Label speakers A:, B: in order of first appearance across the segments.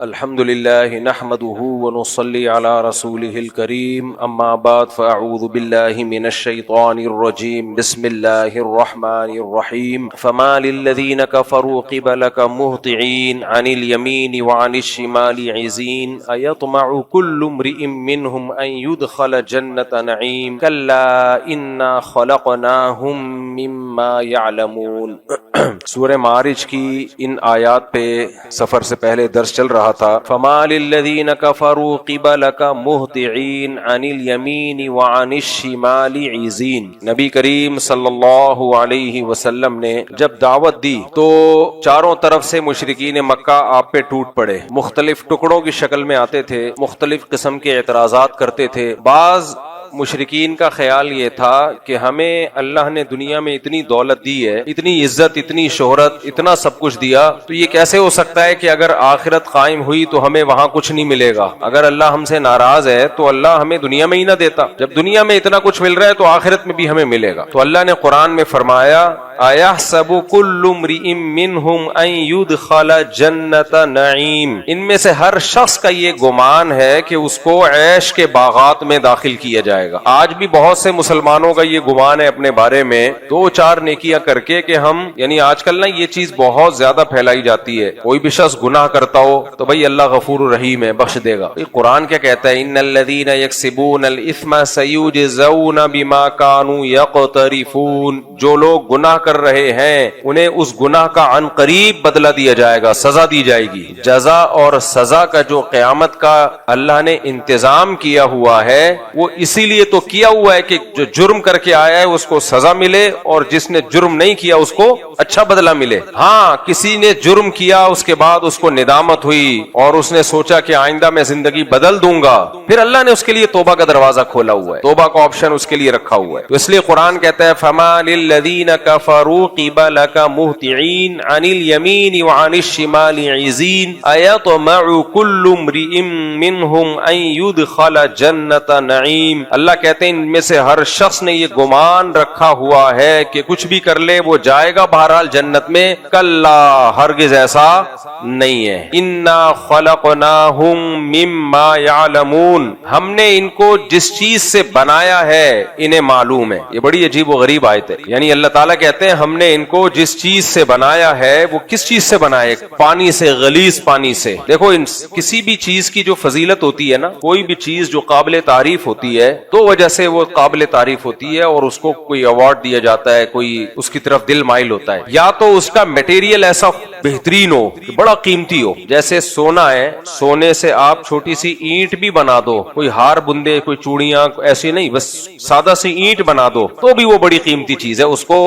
A: الحمد لله نحمده ونصلي على رسوله الكريم اما بعد فاعوذ بالله من الشيطان الرجيم بسم الله الرحمن الرحيم فما للذين كفروا قبلك مهطعين عن اليمين وعن الشمال عزين ايطمع كل امرئ منهم ان يدخل جنة نعيم كلا انا خلقناهم مما يعلمون۔ سورہ معارج کی ان آیات پہ سفر سے پہلے درس چل رہا تھا۔ فما للذین کفروا قبلک مہطعین عن الیمین وعن الشمال عزین۔ نبی کریم صلی اللہ علیہ وسلم نے جب دعوت دی تو چاروں طرف سے مشرکین مکہ آپ پہ ٹوٹ پڑے، مختلف ٹکڑوں کی شکل میں آتے تھے، مختلف قسم کے اعتراضات کرتے تھے۔ بعض مشرکین کا خیال یہ تھا کہ ہمیں اللہ نے دنیا میں اتنی دولت دی ہے، اتنی عزت، اتنی شہرت، اتنا سب کچھ دیا، تو یہ کیسے ہو سکتا ہے کہ اگر آخرت قائم ہوئی تو ہمیں وہاں کچھ نہیں ملے گا؟ اگر اللہ ہم سے ناراض ہے تو اللہ ہمیں دنیا میں ہی نہ دیتا، جب دنیا میں اتنا کچھ مل رہا ہے تو آخرت میں بھی ہمیں ملے گا۔ تو اللہ نے قرآن میں فرمایا اَيَحْسَبُ كُلُّ امْرِئٍ مِّنْهُمْ أَن يُدْخَلَ جَنَّةَ نَعِيمٍ۔ ان میں سے ہر شخص کا یہ گمان ہے کہ اس کو عیش کے باغات میں داخل کیا جائے گا۔ آج بھی بہت سے مسلمانوں کا یہ گمان ہے اپنے بارے میں، دو چار نیکیاں کر کے کہ ہم، یعنی آج کل نا یہ چیز بہت زیادہ پھیلائی جاتی ہے، کوئی بھی شخص گناہ کرتا ہو تو بھائی اللہ غفور الرحیم ہے، بخش دے گا۔ قرآن کیا کہتا ہے؟ ان الذین یکسبون الاثم سیجزون بما كانوا یقترفون۔ جو لوگ گناہ کر رہے ہیں انہیں اس گناہ کا عن قریب بدلہ دیا جائے گا، سزا دی جائے گی۔ جزا اور سزا کا جو قیامت کا اللہ نے انتظام کیا ہوا ہے وہ اسی لیے تو کیا ہوا ہے کہ جو جرم کر کے آیا ہے اس کو سزا ملے اور جس نے جرم نہیں کیا اس کو اچھا بدلہ ملے۔ ہاں، کسی نے جرم کیا، اس کے بعد اس کو ندامت ہوئی اور اس نے سوچا کہ آئندہ میں زندگی بدل دوں گا، پھر اللہ نے اس کے لیے توبہ کا دروازہ کھولا ہوا ہے، توبہ کا آپشن اس کے لیے رکھا ہوا ہے۔ تو اس لیے قرآن کہتا ہے فما للذین کفروا قبلک مہطعین عن الیمین وعن الشمال عزین ایطمع کل امرئ منہم ان یدخل جنۃ نعیم۔ اللہ کہتے ہیں ان میں سے ہر شخص نے یہ گمان رکھا ہوا ہے کہ کچھ بھی کر لے وہ جائے گا بہرحال جنت میں۔ کلا، ہرگز ایسا نہیں ہے۔ انا خلقناہم مما یعلمون۔ ہم نے ان کو جس چیز سے بنایا ہے انہیں معلوم ہے۔ یہ بڑی عجیب و غریب آیت ہے، یعنی اللہ تعالیٰ کہتے ہیں ہم نے ان کو جس چیز سے بنایا ہے، وہ کس چیز سے بنایا ہے؟ پانی سے، غلیظ پانی سے۔ دیکھو کسی بھی چیز کی جو فضیلت ہوتی ہے نا، کوئی بھی چیز جو قابل تعریف ہوتی ہے تو وجہ سے وہ قابل تعریف ہوتی ہے اور اس کو کوئی ایوارڈ دیا جاتا ہے، کوئی اس کی طرف دل مائل ہوتا ہے، یا تو اس کا میٹیریل ایسا بہترین ہو، بڑا قیمتی ہو، جیسے سونا ہے، سونے سے آپ چھوٹی سی اینٹ بھی بنا دو، کوئی ہار بندے، کوئی چوڑیاں، ایسی نہیں، بس سادہ سی اینٹ بنا دو تو بھی وہ بڑی قیمتی چیز ہے، اس کو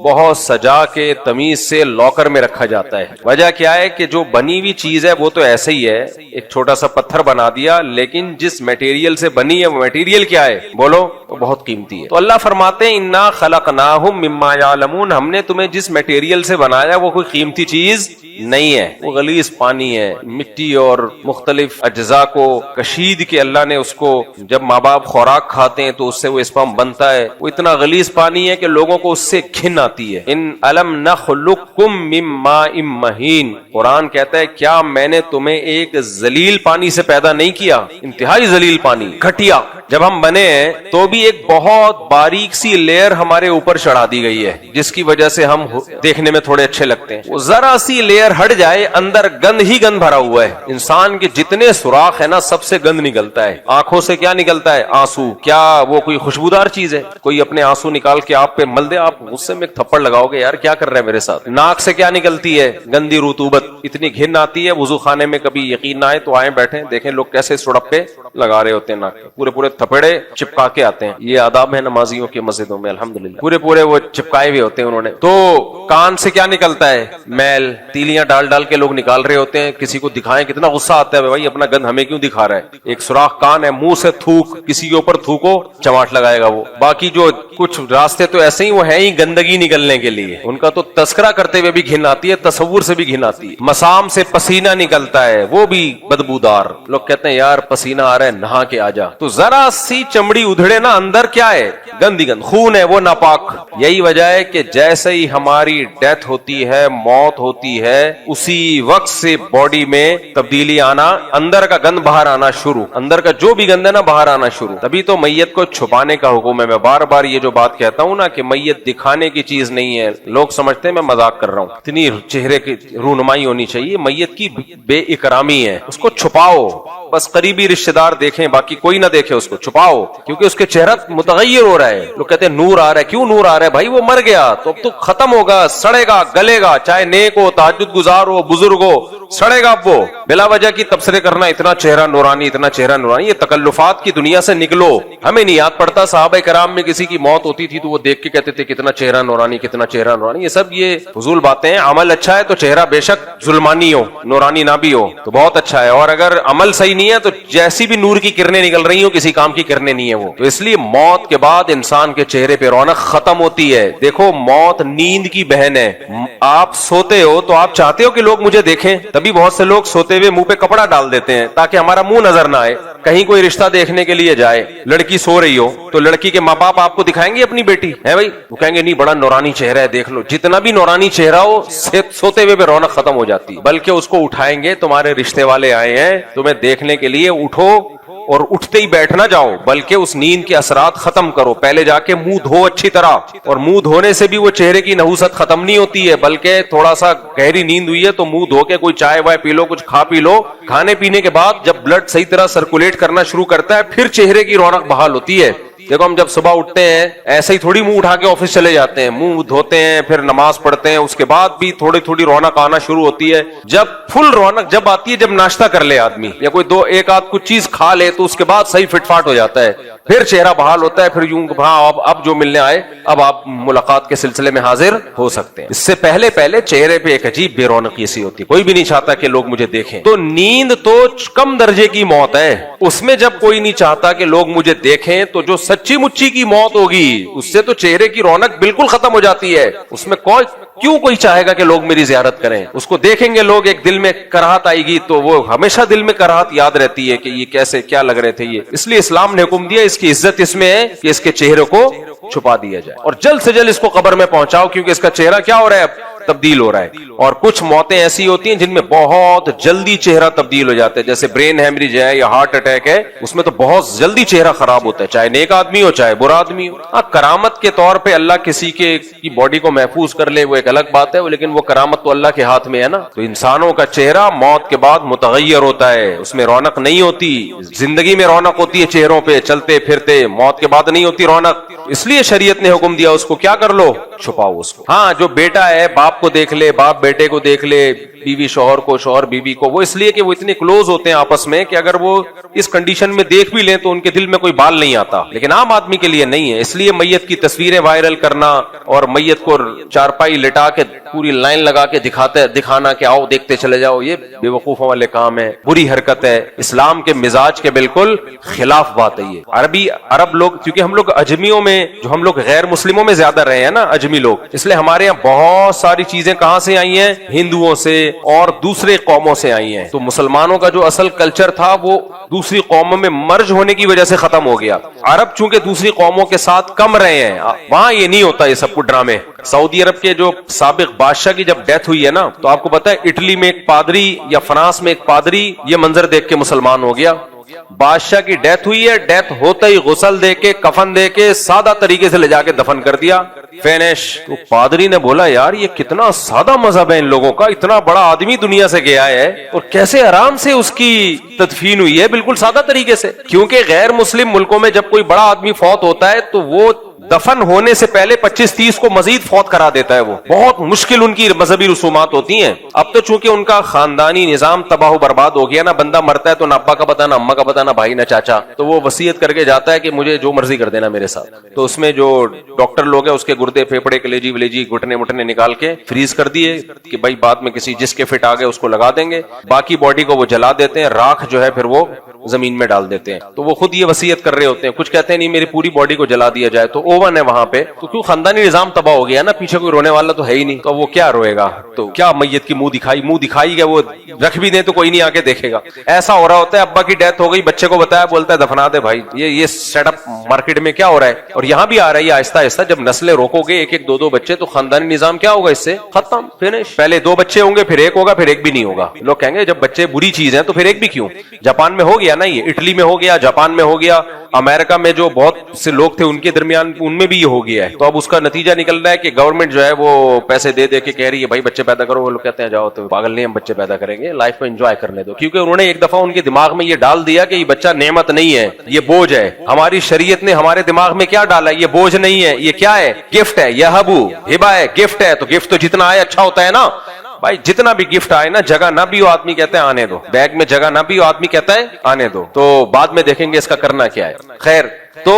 A: بہت سجا کے تمیز سے لاکر میں رکھا جاتا ہے۔ وجہ کیا ہے کہ جو بنی ہوئی چیز ہے وہ تو ایسے ہی ہے، ایک چھوٹا سا پتھر بنا دیا، لیکن جس میٹیریل سے بنی ہے وہ میٹیریل کیا ہے بولو؟ تو بہت قیمتی ہے۔ تو اللہ فرماتے ہیں انا خلقناہم مما یعلمون، ہم نے تمہیں جس میٹیریل سے بنایا وہ کوئی قیمتی چیز نہیں ہے، وہ غلیظ پانی ہے، مٹی اور مختلف اجزاء کو کشید کے اللہ نے اس کو، جب ماں باپ خوراک کھاتے ہیں تو اس سے وہ اسپرم بنتا ہے، وہ اتنا غلیظ پانی ہے کہ لوگوں کو اس سے گھن آتی ہے۔ ان الم نخلقکم من ماء مہین، قرآن کہتا ہے کیا میں نے تمہیں ایک ذلیل پانی سے پیدا نہیں کیا؟ انتہائی ذلیل پانی، گھٹیا۔ جب ہم بنے ہیں تو بھی ایک بہت باریک سی لیئر ہمارے اوپر چڑھا دی گئی ہے جس کی وجہ سے ہم دیکھنے میں تھوڑے اچھے لگتے ہیں، وہ ذرا سی لیئر ہٹ جائے اندر گند ہی گند بھرا ہوا ہے۔ انسان کے جتنے سوراخ ہے نا سب سے گند نکلتا ہے۔ آنکھوں سے کیا نکلتا ہے؟ آنسو۔ کیا وہ کوئی خوشبودار چیز ہے؟ کوئی اپنے آنسو نکال کے آپ پہ مل دے، آپ غصے میں ایک تھپڑ لگاؤ گے، یار کیا کر رہے ہیں میرے ساتھ۔ ناک سے کیا نکلتی ہے؟ گندی رطوبت، اتنی گھن آتی ہے، وضو خانے میں کبھی یقین نہ آئے تو آئیں بیٹھیں دیکھیں لوگ کیسے سڑپے لگا رہے ہوتے ہیں، ناک پورے پورے تھپڑے چپکا کے آتے ہیں۔ یہ آداب ہے نمازیوں کے مسجدوں میں الحمدللہ، پورے پورے وہ چپکائے ہوئے ہوتے ہیں انہوں نے۔ تو کان سے کیا نکلتا ہے؟ میل، تیلیاں ڈال ڈال کے لوگ نکال رہے ہوتے ہیں، کسی کو دکھائیں کتنا غصہ آتا ہے، بھائی اپنا گند ہمیں کیوں دکھا رہا ہے؟ ایک سوراخ کان ہے، منہ سے تھوک، کسی کے اوپر تھوکو چماٹ لگائے گا وہ۔ باقی جو کچھ راستے تو ایسے ہی وہ ہیں ہی گندگی نکلنے کے لیے، ان کا تو تذکرہ کرتے ہوئے بھی گھن آتی ہے، تصور سے بھی گھن آتی ہے۔ مسام سے پسینہ نکلتا ہے، وہ بھی بدبودار، لوگ کہتے ہیں یار پسینہ آ رہا ہے نہا کے آ جا، تو ذرا ذرا سی چمڑی ادھڑے نا, اندر کیا ہے؟ گندی گند, خون ہے وہ ناپاک. یہی وجہ ہے کہ جیسے ہی ہماری ڈیتھ ہوتی ہے, موت ہوتی ہے, اسی وقت سے باڈی میں تبدیلی آنا, اندر کا گند باہر آنا شروع, اندر کا جو بھی گند ہے نا باہر آنا شروع. تبھی تو میت کو چھپانے کا حکم ہے. میں بار بار یہ جو بات کہتا ہوں نا کہ میت دکھانے کی چیز نہیں ہے. لوگ سمجھتے ہیں میں مذاق کر رہا ہوں, اتنی چہرے کی رونمائی ہونی چاہیے. میت کی بے اکرامی ہے, اس کو چھپاؤ, بس قریبی رشتہ دار دیکھیں, باقی کوئی نہ دیکھے. اس کو چھپاؤ کیونکہ اس کے چہرہ متغیر ہو رہا ہے. لوگ کہتے ہیں نور آ رہا ہے. کیوں نور آ رہا ہے بھائی؟ وہ مر گیا تو اب تو ختم ہوگا, سڑے گا, گلے گا. چاہے نیک ہو, تہجد گزار ہو, بزرگ ہو, سڑے گا. اب وہ بلا وجہ کی تبصرے کرنا, اتنا چہرہ نورانی, اتنا چہرہ نورانی, یہ تکلفات کی دنیا سے نکلو. ہمیں نہیں یاد پڑتا صحابہ کرام میں کسی کی موت ہوتی تھی تو وہ دیکھ کے کہتے تھے کتنا چہرہ نورانی, کتنا چہرہ نورانی. یہ سب یہ فضول باتیں ہیں. عمل اچھا ہے تو چہرہ بے شک ظلمانی ہو, نورانی نہ بھی ہو تو بہت اچھا ہے, اور اگر عمل صحیح نہیں ہے تو جیسی بھی نور کی کرنیں نکل رہی ہوں کسی کام کی کرنیں نہیں ہے وہ. تو اس لیے موت کے بعد انسان کے چہرے پہ رونق ختم ہوتی ہے. دیکھو موت نیند کی بہن ہے. آپ سوتے ہو تو آپ چاہتے ہو کہ لوگ مجھے دیکھیں, تبھی بہت سے لوگ سوتے ہوئے منہ پہ کپڑا ڈال دیتے ہیں تاکہ ہمارا منہ نظر نہ آئے. کہیں کوئی رشتہ دیکھنے کے لیے جائے, لڑکی سو رہی ہو تو لڑکی کے ماں باپ آپ کو دکھائیں گے اپنی بیٹی ہے بھائی, وہ کہیں گے نہیں بڑا نورانی چہرہ ہے دیکھ لو. جتنا بھی نورانی چہرہ ہو سوتے ہوئے پہ رونق ختم ہو جاتی, بلکہ اس کو اٹھائیں گے, تمہارے رشتے والے آئے ہیں تمہیں دیکھنے کے لیے, اٹھو, اور اٹھتے ہی بیٹھ نہ جاؤ بلکہ اس نیند کے اثرات ختم کرو. پہلے جا کے منہ دھو اچھی طرح, اور منہ دھونے سے بھی وہ چہرے کی نحوست ختم نہیں ہوتی ہے, بلکہ تھوڑا سا گہری نیند ہوئی ہے تو منہ دھو کے کوئی چائے وائے پی لو, کچھ کھا پی لو. کھانے پینے کے بعد جب بلڈ صحیح طرح سرکولیٹ کرنا شروع کرتا ہے پھر چہرے کی رونق بحال ہوتی ہے. دیکھو ہم جب صبح اٹھتے ہیں ایسے ہی تھوڑی منہ اٹھا کے آفس چلے جاتے ہیں, منہ دھوتے ہیں, پھر نماز پڑھتے ہیں, اس کے بعد بھی تھوڑی تھوڑی رونق آنا شروع ہوتی ہے. جب فل رونق جب آتی ہے جب ناشتہ کر لے آدمی یا کوئی دو ایک آدھ کچھ چیز کھا لے تو اس کے بعد صحیح فٹ فاٹ ہو جاتا ہے, پھر چہرہ بحال ہوتا ہے. پھر یوں ہاں اب جو ملنے آئے اب آپ ملاقات کے سلسلے میں حاضر ہو سکتے ہیں. اس سے پہلے چہرے پہ ایک عجیب بے رونقی سی ہوتی ہے, کوئی بھی نہیں چاہتا کہ لوگ مجھے دیکھیں. تو نیند تو کم درجے کی موت ہے, اس میں جب کوئی نہیں چاہتا کہ لوگ مجھے دیکھیں تو جو سچی مچی کی موت ہوگی اس سے تو چہرے کی رونق بالکل ختم ہو جاتی ہے. اس میں کیوں کوئی چاہے گا کہ لوگ میری زیارت کریں؟ اس کو دیکھیں گے لوگ, ایک دل میں کراہت آئے گی تو وہ ہمیشہ دل میں کراہت یاد رہتی ہے کہ یہ کیسے کیا لگ رہے تھے یہ. اس لیے اسلام نے حکم دیا اس کی عزت اس میں ہے کہ اس کے چہرے کو چھپا دیا جائے اور جلد سے جلد اس کو قبر میں پہنچاؤ, کیونکہ اس کا چہرہ کیا ہو رہا ہے, تبدیل ہو رہا ہے. اور کچھ موتیں ایسی ہوتی ہیں جن میں بہت جلدی چہرہ تبدیل ہو جاتا ہے, جیسے برین ہیمریج ہے یا ہارٹ اٹیک ہے, اس میں تو بہت جلدی چہرہ خراب ہوتا ہے, چاہے نیک آدمی ہو چاہے برا آدمی ہو. ہاں کرامت کے طور پہ اللہ کسی کی باڈی کو محفوظ کر لے وہ ایک الگ بات ہے, لیکن وہ کرامت تو اللہ کے ہاتھ میں ہے نا. تو انسانوں کا چہرہ موت کے بعد متغیر ہوتا ہے, اس میں رونق نہیں ہوتی. زندگی میں رونق ہوتی ہے چہروں پہ چلتے پھرتے, موت کے بعد نہیں ہوتی رونق. اس لیے شریعت نے حکم دیا اس کو کیا کر لو, چھپاؤ اس کو. ہاں جو بیٹا ہے باپ کو دیکھ لے, باپ بیٹے کو دیکھ لے, بیوی شوہر کو, شوہر بیوی کو, وہ اس لیے کہ وہ اتنے کلوز ہوتے ہیں آپس میں کہ اگر وہ اس کنڈیشن میں دیکھ بھی لیں تو ان کے دل میں کوئی بال نہیں آتا, لیکن عام آدمی کے لیے نہیں ہے. اس لیے میت کی تصویریں وائرل کرنا اور میت کو چارپائی لٹا کے پوری لائن لگا کے دکھانا کہ آؤ دیکھتے چلے جاؤ, یہ بے وقوفوں والے کام ہے, بری حرکت ہے, اسلام کے مزاج کے بالکل خلاف بات ہے. یہ عرب لوگ, کیونکہ ہم لوگ اجمیوں میں جو ہم لوگ غیر مسلموں میں زیادہ رہے ہیں نا اجمی لوگ, اس لیے ہمارے یہاں بہت ساری چیزیں کہاں سے آئی ہیں, ہندوؤں سے اور دوسرے قوموں سے آئی ہیں. تو مسلمانوں کا جو اصل کلچر تھا وہ دوسری قوموں میں مرج ہونے کی وجہ سے ختم ہو گیا. عرب چونکہ دوسری قوموں کے ساتھ کم رہے ہیں, وہاں یہ نہیں ہوتا یہ سب کچھ ڈرامے. سعودی عرب کے جو سابق بادشاہ کی جب ڈیتھ ہوئی ہے نا تو آپ کو پتا ہے اٹلی میں ایک پادری یا فرانس میں ایک پادری یہ منظر دیکھ کے مسلمان ہو گیا. بادشاہ کی ڈیتھ ہوئی ہے, ڈیتھ ہوتا ہی غسل دے کے کفن دے کے سادہ طریقے سے لے جا کے دفن کر دیا, فینش. تو پادری نے بولا یار یہ کتنا سادہ مذہب ہے ان لوگوں کا, اتنا بڑا آدمی دنیا سے گیا ہے اور کیسے آرام سے اس کی تدفین ہوئی ہے بالکل سادہ طریقے سے. کیونکہ غیر مسلم ملکوں میں جب کوئی بڑا آدمی فوت ہوتا ہے تو وہ دفن ہونے سے پہلے 25-30 کو مزید فوت کرا دیتا ہے. وہ بہت مشکل ان کی مذہبی رسومات ہوتی ہیں. اب تو چونکہ ان کا خاندانی نظام تباہ و برباد ہو گیا نا, بندہ مرتا ہے تو نہ ابا کا پتہ نہ اما کا پتہ نہ بھائی نہ چاچا, تو وہ وصیت کر کے جاتا ہے کہ مجھے جو مرضی کر دینا میرے ساتھ. تو اس میں جو ڈاکٹر لوگ ہیں اس کے گردے پھیپڑے کلیجی ولیجی گھٹنے مٹنے نکال کے فریز کر دیے کہ بھائی بعد میں کسی جس کے فٹ آ گئے اس کو لگا دیں گے, باقی باڈی کو وہ جلا دیتے ہیں, راکھ جو ہے پھر وہ زمین میں ڈال دیتے ہیں. تو وہ خود یہ وصیت کر رہے ہوتے ہیں. کچھ کہتے ہیں نہیں میری پوری باڈی کو جلا دیا جائے, تو اوون ہے وہاں پہ, تو کیوں خاندانی نظام تباہ ہو گیا نا, پیچھے کوئی رونے والا تو ہے ہی نہیں, تو وہ کیا روئے گا, تو کیا میت کی منہ دکھائی گیا, وہ رکھ بھی دیں تو کوئی نہیں آ کے دیکھے گا. ایسا ہو رہا ہوتا ہے, ابا کی ڈیتھ ہو گئی, بچے کو بتایا, بولتا ہے دفنا دے بھائی. یہ سیٹ اپ مارکیٹ میں کیا ہو رہا ہے, اور یہاں بھی آ رہا ہے آہستہ آہستہ. جب نسلیں روکو گے ایک ایک دو بچے, تو خاندانی نظام کیا ہوگا, اس سے ختم, فنش. پہلے 2 بچے ہوں گے, پھر 1 ہوگا, پھر 1 بھی نہیں ہوگا. لوگ کہیں گے جب بچے بری چیز ہے تو پھر 1 بھی کیوں. جاپان میں ہو گیا نا, یہ اٹلی میں ہو گیا, جاپان میں ہو گیا, امریکہ میں جو بہت سے لوگ تھے ان کے درمیان ان میں بھی یہ ہو گیا ہے. تو اب اس کا نتیجہ نکل رہا ہے کہ گورنمنٹ جو ہے وہ پیسے دے دے کے کہہ رہی ہے بھائی بچے پیدا کرو. وہ لوگ کہتے ہیں جاؤ, تو پاگل نہیں, ہم بچے پیدا کریں گے, لائف میں انجوائے کرنے دو. کیونکہ انہوں نے ایک دفعہ ان کے دماغ میں یہ ڈال دیا کہ یہ بچہ نعمت نہیں ہے, یہ بوجھ ہے. ہماری شریعت نے ہمارے دماغ میں کیا ڈالا, یہ بوجھ نہیں ہے, یہ کیا ہے, گفٹ ہے, یہ ہبا ہے, گفٹ ہے. تو گفٹ تو جتنا آئے اچھا ہوتا ہے نا بھائی, جتنا بھی گفٹ آئے نا, جگہ نہ بھی ہو آدمی کہتا ہے آنے دو, بیگ میں جگہ نہ بھی ہو آدمی کہتا ہے آنے دو. تو بعد میں دیکھیں گے اس کا کرنا کیا ہے. خیر, تو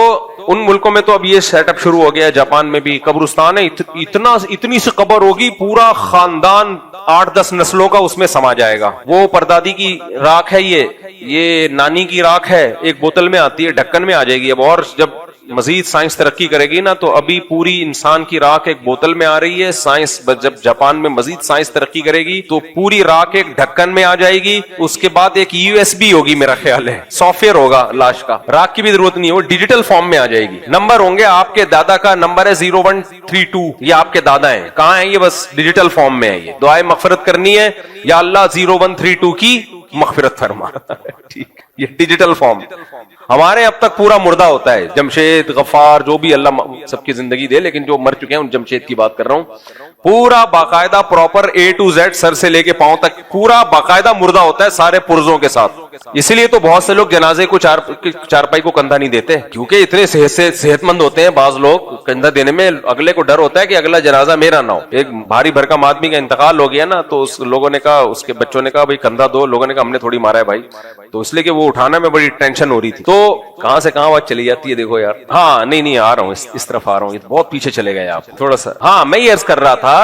A: ان ملکوں میں تو اب یہ سیٹ اپ شروع ہو گیا. جاپان میں بھی قبرستان ہے, اتنی سی قبر ہوگی, پورا خاندان 8-10 نسلوں کا اس میں سما جائے گا. وہ پردادی کی راکھ ہے, یہ نانی کی راکھ ہے, ایک بوتل میں آتی ہے, ڈھکن میں آ جائے گی. اب اور جب مزید سائنس ترقی کرے گی نا, تو ابھی پوری انسان کی راکھ ایک بوتل میں آ رہی ہے. سائنس جب جاپان میں مزید سائنس ترقی کرے گی تو پوری راکھ ایک ڈھکن میں آ جائے گی. اس کے بعد ایک USB ہوگی, میرا خیال ہے سافٹ ویئر ہوگا لاش کا, راکھ کی بھی ضرورت نہیں ہے, وہ ڈیجیٹل فارم میں آ جائے گی. نمبر ہوں گے, آپ کے دادا کا نمبر ہے 0132, یہ آپ کے دادا ہیں. کہاں ہیں یہ, بس ڈیجیٹل فارم میں ہے. یہ دعائے مغفرت کرنی ہے, یا اللہ 0132 کی مغفرت فرما. ٹھیک, یہ ڈیجیٹل فارم. ہمارے اب تک پورا مردہ ہوتا ہے, جمشید, غفار, جو بھی اللہ سب کی زندگی دے, لیکن جو مر چکے ہیں ان جمشید کی بات کر رہا ہوں, پورا باقاعدہ پراپر A to Z, سر سے لے کے پاؤں تک پورا باقاعدہ مردہ ہوتا ہے سارے پرزوں کے ساتھ. اسی لیے تو بہت سے لوگ جنازے کو چارپائی کو کندھا نہیں دیتے, کیونکہ اتنے صحت مند ہوتے ہیں بعض لوگ, کندھا دینے میں اگلے کو ڈر ہوتا ہے کہ اگلا جنازہ میرا نہ ہو. ایک بھاری بھرکم آدمی کا انتقال ہو گیا نا, تو اس لوگوں نے کہا, اس کے بچوں نے کہا بھائی کندھا دو. لوگوں نے کہا ہم نے تھوڑی مارا ہے بھائی, تو اس لیے کہ وہ اٹھانا میں بڑی ٹینشن ہو رہی تھی. تو کہاں سے کہاں بات چلی جاتی ہے, دیکھو یار. ہاں نہیں آ رہا ہوں, اس طرف آ رہا ہوں, بہت پیچھے چلے گئے آپ تھوڑا سا. ہاں میں یہ عرض کر رہا تھا,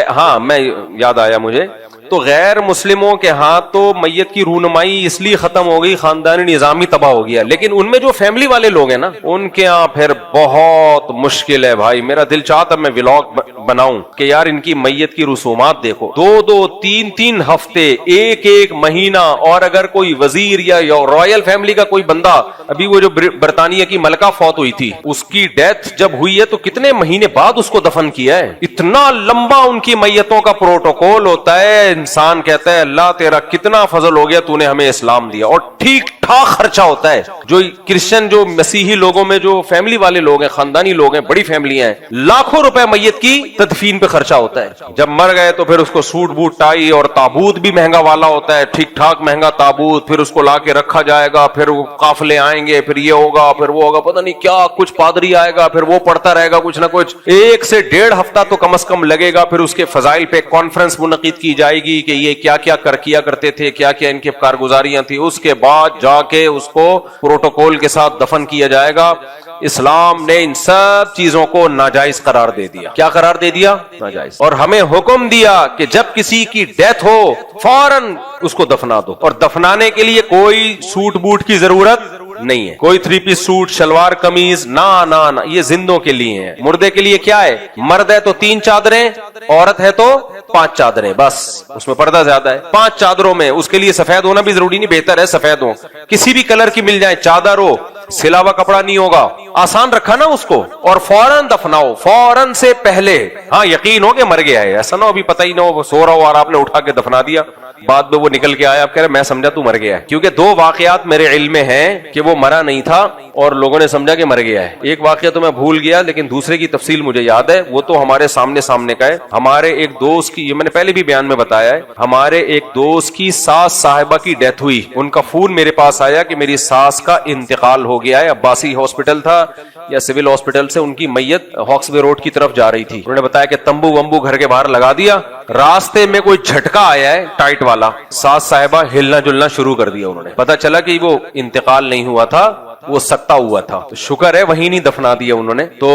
A: ہاں میں یاد آیا مجھے, تو غیر مسلموں کے ہاتھ تو میت کی رونمائی اس لیے ختم ہو گئی, خاندانی نظام ہی تباہ ہو گیا. لیکن ان میں جو فیملی والے لوگ ہیں نا, ان کے ہاں پھر بہت مشکل ہے بھائی. میرا دل چاہتا میں ولاگ بناؤں کہ یار ان کی میت کی رسومات دیکھو, 2-2, 3-3 ہفتے, 1-1 مہینہ. اور اگر کوئی وزیر یا رائل فیملی کا کوئی بندہ, ابھی وہ جو برطانیہ کی ملکہ فوت ہوئی تھی, اس کی ڈیتھ جب ہوئی ہے تو کتنے مہینے بعد اس کو دفن کیا ہے. اتنا لمبا ان کی میتوں کا پروٹوکول ہوتا ہے. انسان کہتا ہے اللہ تیرا کتنا فضل ہو گیا, تو نے ہمیں اسلام دیا. اور ٹھیک ٹھاک خرچہ ہوتا ہے. جو کرسچن, جو مسیحی لوگوں میں جو فیملی والے لوگ ہیں, خاندانی لوگ ہیں, بڑی فیملیاں ہیں, لاکھوں روپے میت کی تدفین پہ خرچہ ہوتا ہے. جب مر گئے تو پھر اس کو سوٹ بوٹ ٹائی, اور تابوت بھی مہنگا والا ہوتا ہے, ٹھیک ٹھاک مہنگا تابوت. پھر اس کو لا کے رکھا جائے گا, پھر وہ قافلے آئیں گے, پھر یہ ہوگا, پھر وہ ہوگا, پتہ نہیں کیا, کچھ پادری آئے گا, پھر وہ پڑھتا رہے گا کچھ نہ کچھ. 1 سے 1.5 ہفتہ تو کم از کم لگے گا. پھر اس کے فضائل پہ کانفرنس منعقد کی جائے گی کہ یہ کیا کیا کرتے تھے, کیا کیا ان کی کارگزاریاں تھی. اس کے بعد جا کے اس کو پروٹوکول کے ساتھ دفن کیا جائے گا. اسلام نے ان سب چیزوں کو ناجائز قرار دے دیا. کیا قرار دے دیا؟ ناجائز. اور ہمیں حکم دیا کہ جب کسی کی ڈیتھ ہو فوراً اس کو دفنا دو. اور دفنانے کے لیے کوئی سوٹ بوٹ کی ضرورت نہیں ہے, کوئی 3 پیس سوٹ, شلوار قمیض, نہ, یہ زندوں کے لیے ہے. مردے کے لیے کیا ہے, مرد ہے تو 3 چادریں, عورت ہے تو 5 چادریں, بس اس میں پردہ زیادہ ہے. 5 چادروں میں, اس کے لیے سفید ہونا بھی ضروری نہیں, بہتر ہے سفید ہو, کسی بھی کلر کی مل جائے, چادر ہو, سلا ہوا کپڑا نہیں ہوگا. آسان رکھا نا اس کو, اور فوراً دفناؤ, فوراً سے پہلے. ہاں یقین ہو کہ مر گیا ہے, ایسا نہ ہو ابھی پتہ ہی نہ ہو, سو رہا ہو اور آپ نے اٹھا کے دفنا دیا, بعد میں وہ نکل کے آیا, آپ کہہ رہے میں سمجھا تو مر گیا ہے. کیونکہ 2 واقعات میرے علم میں ہیں کہ وہ مرا نہیں تھا اور لوگوں نے سمجھا کہ مر گیا ہے. ایک واقعہ تو میں بھول گیا, لیکن دوسرے کی تفصیل مجھے یاد ہے. وہ تو ہمارے سامنے کا ہے. ہمارے ایک دوست کی, یہ میں نے پہلے بھی بیان میں بتایا ہے, ہمارے ایک دوست کی ساس صاحبہ کی ڈیتھ ہوئی. ان کا فون میرے پاس آیا کہ میری ساس کا انتقال ہو گیا ہے. عباسی ہاسپٹل تھا یا سول ہاسپٹل سے ان کی میت ہاکس وے روڈ کی طرف جا رہی تھی. انہوں نے بتایا کہ تمبو ومبو گھر کے باہر لگا دیا, راستے میں کوئی جھٹکا آیا ہے ٹائٹ والا, ساس صاحبہ ہلنا جلنا شروع کر دیا. انہوں نے پتا چلا کہ وہ انتقال نہیں ہوا تھا, وہ سکتا ہوا تھا. تو شکر ہے وہیں نہیں دفنا دیا انہوں نے. تو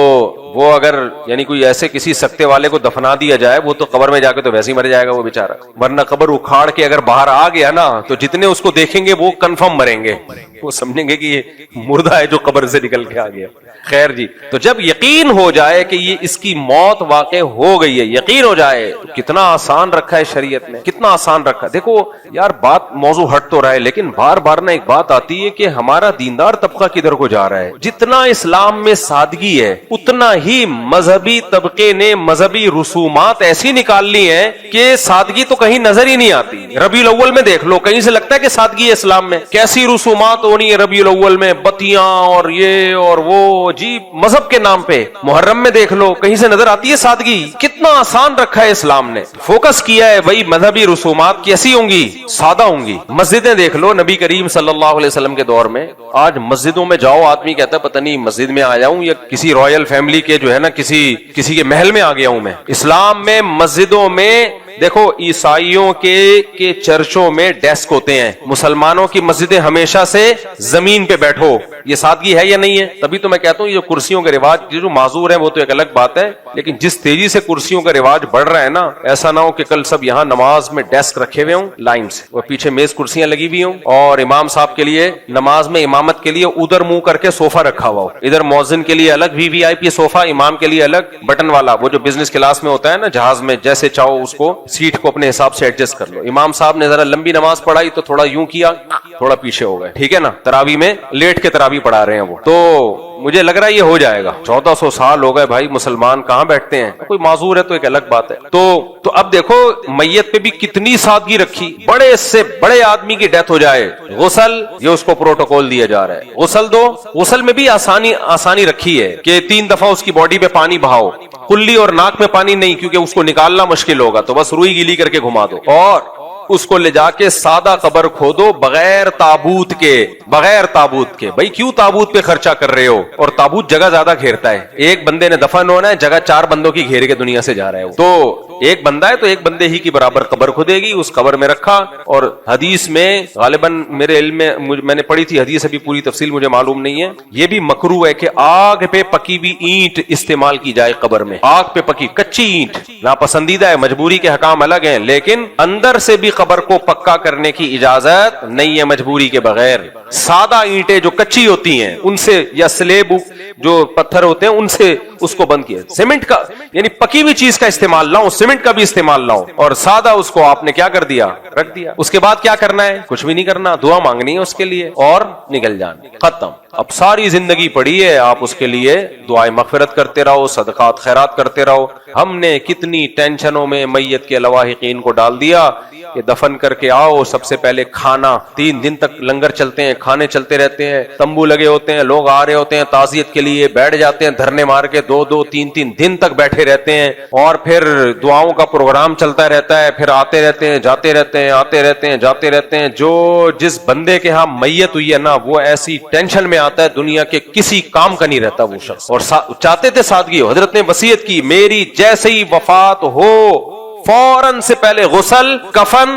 A: وہ اگر یعنی کوئی ایسے کسی سکتے والے کو دفنا دیا جائے, وہ تو قبر میں جا کے تو ویسے ہی مر جائے گا وہ بیچارہ, ورنہ قبر اکھاڑ کے اگر باہر آ گیا نا تو جتنے اس کو دیکھیں گے وہ کنفرم مریں گے. وہ سمجھیں گے کہ یہ مردہ ہے جو قبر سے نکل کے آ گیا. خیر جی, تو جب یقین ہو جائے کہ یہ اس کی موت واقع ہو گئی ہے, یقین ہو جائے, تو کتنا آسان رکھا ہے شریعت میں, کتنا آسان رکھا. دیکھو یار بات موضوع ہٹ تو رہا ہے, لیکن بار بار نہ ایک بات آتی ہے کہ ہمارا دیندار طبقہ کدھر کو جا رہا ہے. جتنا اسلام میں سادگی ہے اتنا ہی مذہبی طبقے نے مذہبی رسومات ایسی نکال لی ہیں کہ سادگی تو کہیں نظر ہی نہیں آتی. ربیع الاول میں دیکھ لو, کہیں سے لگتا ہے کہ سادگی ہے اسلام میں. کیسی رسومات ہونی ہے ربیع الاول میں, بتیاں اور یہ اور وہ, جی مذہب کے نام پہ. محرم میں دیکھ لو, کہیں سے نظر آتی ہے سادگی. کتنا آسان رکھا ہے اسلام نے, فوکس کیا ہے وہی مذہبی رسومات کیسی ہوں گی, سادہ ہوں گی. مسجدیں دیکھ لو, نبی کریم صلی اللہ علیہ وسلم کے دور میں آج مسجدوں میں جاؤ, آدمی کہتا ہے پتہ نہیں مسجد میں آیا ہوں یا کسی رائل فیملی کے جو ہے نا کسی کے محل میں آ گیا ہوں میں. اسلام میں مسجدوں میں دیکھو, عیسائیوں کے چرچوں میں ڈیسک ہوتے ہیں, مسلمانوں کی مسجدیں ہمیشہ سے زمین پہ بیٹھو. یہ سادگی ہے یا نہیں ہے؟ تبھی تو میں کہتا ہوں یہ جو کرسیوں کے رواج جو معذور ہیں وہ تو ایک الگ بات ہے, لیکن جس تیزی سے کرسیوں کا رواج بڑھ رہا ہے نا, ایسا نہ ہو کہ کل سب یہاں نماز میں ڈیسک رکھے ہوئے ہوں لائن سے, وہ پیچھے میز کرسیاں لگی ہوئی ہوں, اور امام صاحب کے لیے نماز میں امامت کے لیے ادھر منہ کر کے صوفہ رکھا ہوا ہو. ادھر مؤذن کے لیے الگ VIP صوفہ, امام کے لیے الگ بٹن والا, وہ جو بزنس کلاس میں ہوتا ہے نا جہاز میں, جیسے چاہو اس کو سیٹ کو اپنے حساب سے ایڈجسٹ کر لو. امام صاحب نے ذرا لمبی نماز پڑھائی تو تھوڑا یوں کیا, تھوڑا پیچھے ہو گئے, ٹھیک ہے نا. تراویح میں لیٹ کے تراویح پڑھا رہے ہیں وہ, تو مجھے لگ رہا ہے یہ ہو جائے گا. 1400 سال ہو گئے بھائی, مسلمان کہاں بیٹھتے ہیں, کوئی معذور ہے تو ایک الگ بات ہے. تو اب دیکھو میت پہ بھی کتنی سادگی رکھی. بڑے سے بڑے آدمی کی ڈیتھ ہو جائے, غسل, یہ اس کو پروٹوکول دیا جا رہا ہے, غسل دو. غسل میں بھی آسانی رکھی ہے کہ 3 دفعہ اس کی باڈی پہ پانی بہاؤ. کلی اور ناک میں پانی نہیں, کیونکہ اس کو نکالنا مشکل ہوگا, تو بس روئی گیلی کر کے گھما دو, اور اس کو لے جا کے سادہ قبر کھودو بغیر تابوت کے. بغیر تابوت کے, بھائی کیوں تابوت پہ خرچہ کر رہے ہو, اور تابوت جگہ زیادہ گھیرتا ہے. ایک بندے نے دفن ہونا ہے, جگہ 4 بندوں کی گھیر کے دنیا سے جا رہے ہو. تو ایک بندہ ہے تو ایک بندے ہی کی برابر قبر کھودے گی, اس قبر میں رکھا. اور حدیث میں غالباً میرے علم میں نے پڑھی تھی حدیث, ابھی پوری تفصیل مجھے معلوم نہیں ہے, یہ بھی مکروہ ہے کہ آگ پہ پکی بھی اینٹ استعمال کی جائے قبر میں. آگ پہ پکی کچی اینٹ ناپسندیدہ ہے, مجبوری کے حکام الگ ہیں, لیکن اندر سے بھی قبر کو پکا کرنے کی اجازت نہیں ہے مجبوری کے بغیر. سادہ اینٹیں جو کچی ہوتی ہیں ان سے, یا سلیب جو پتھر ہوتے ہیں ان سے اس کو بند کیا. سیمنٹ کا یعنی پکی ہوئی چیز کا استعمال لاؤ, سیمنٹ کا بھی استعمال لاؤ, اور سادہ اس کو آپ نے کیا کر دیا, رکھ دیا. اس کے بعد کیا کرنا ہے, کچھ بھی نہیں کرنا, دعا مانگنی ہے اس کے لیے اور نکل جانا, ختم. اب ساری زندگی پڑی ہے, آپ اس کے لیے دعائیں مغفرت کرتے رہو, صدقات خیرات کرتے رہو. ہم نے کتنی ٹینشنوں میں میت کے لواحقین کو ڈال دیا کہ دفن کر کے آؤ, سب سے پہلے کھانا. 3 دن تک لنگر چلتے ہیں, کھانے چلتے رہتے ہیں, تمبو لگے ہوتے ہیں, لوگ آ رہے ہوتے ہیں تعزیت کے لیے, بیٹھ جاتے ہیں دھرنے مار کے, 2-2, 3-3 دن تک بیٹھے رہتے ہیں, اور پھر دعاؤں کا پروگرام چلتا رہتا ہے, پھر آتے رہتے ہیں جاتے رہتے ہیں, آتے رہتے ہیں جاتے رہتے ہیں. جو جس بندے کے ہاں میت ہوئی ہے نا, وہ ایسی ٹینشن میں آتا ہے دنیا کے کسی کام کا نہیں رہتا وہ شخص. اور چاہتے تھے سادگی ہو. حضرت نے وصیت کی, میری جیسے ہی وفات ہو فوراً سے پہلے غسل, کفن,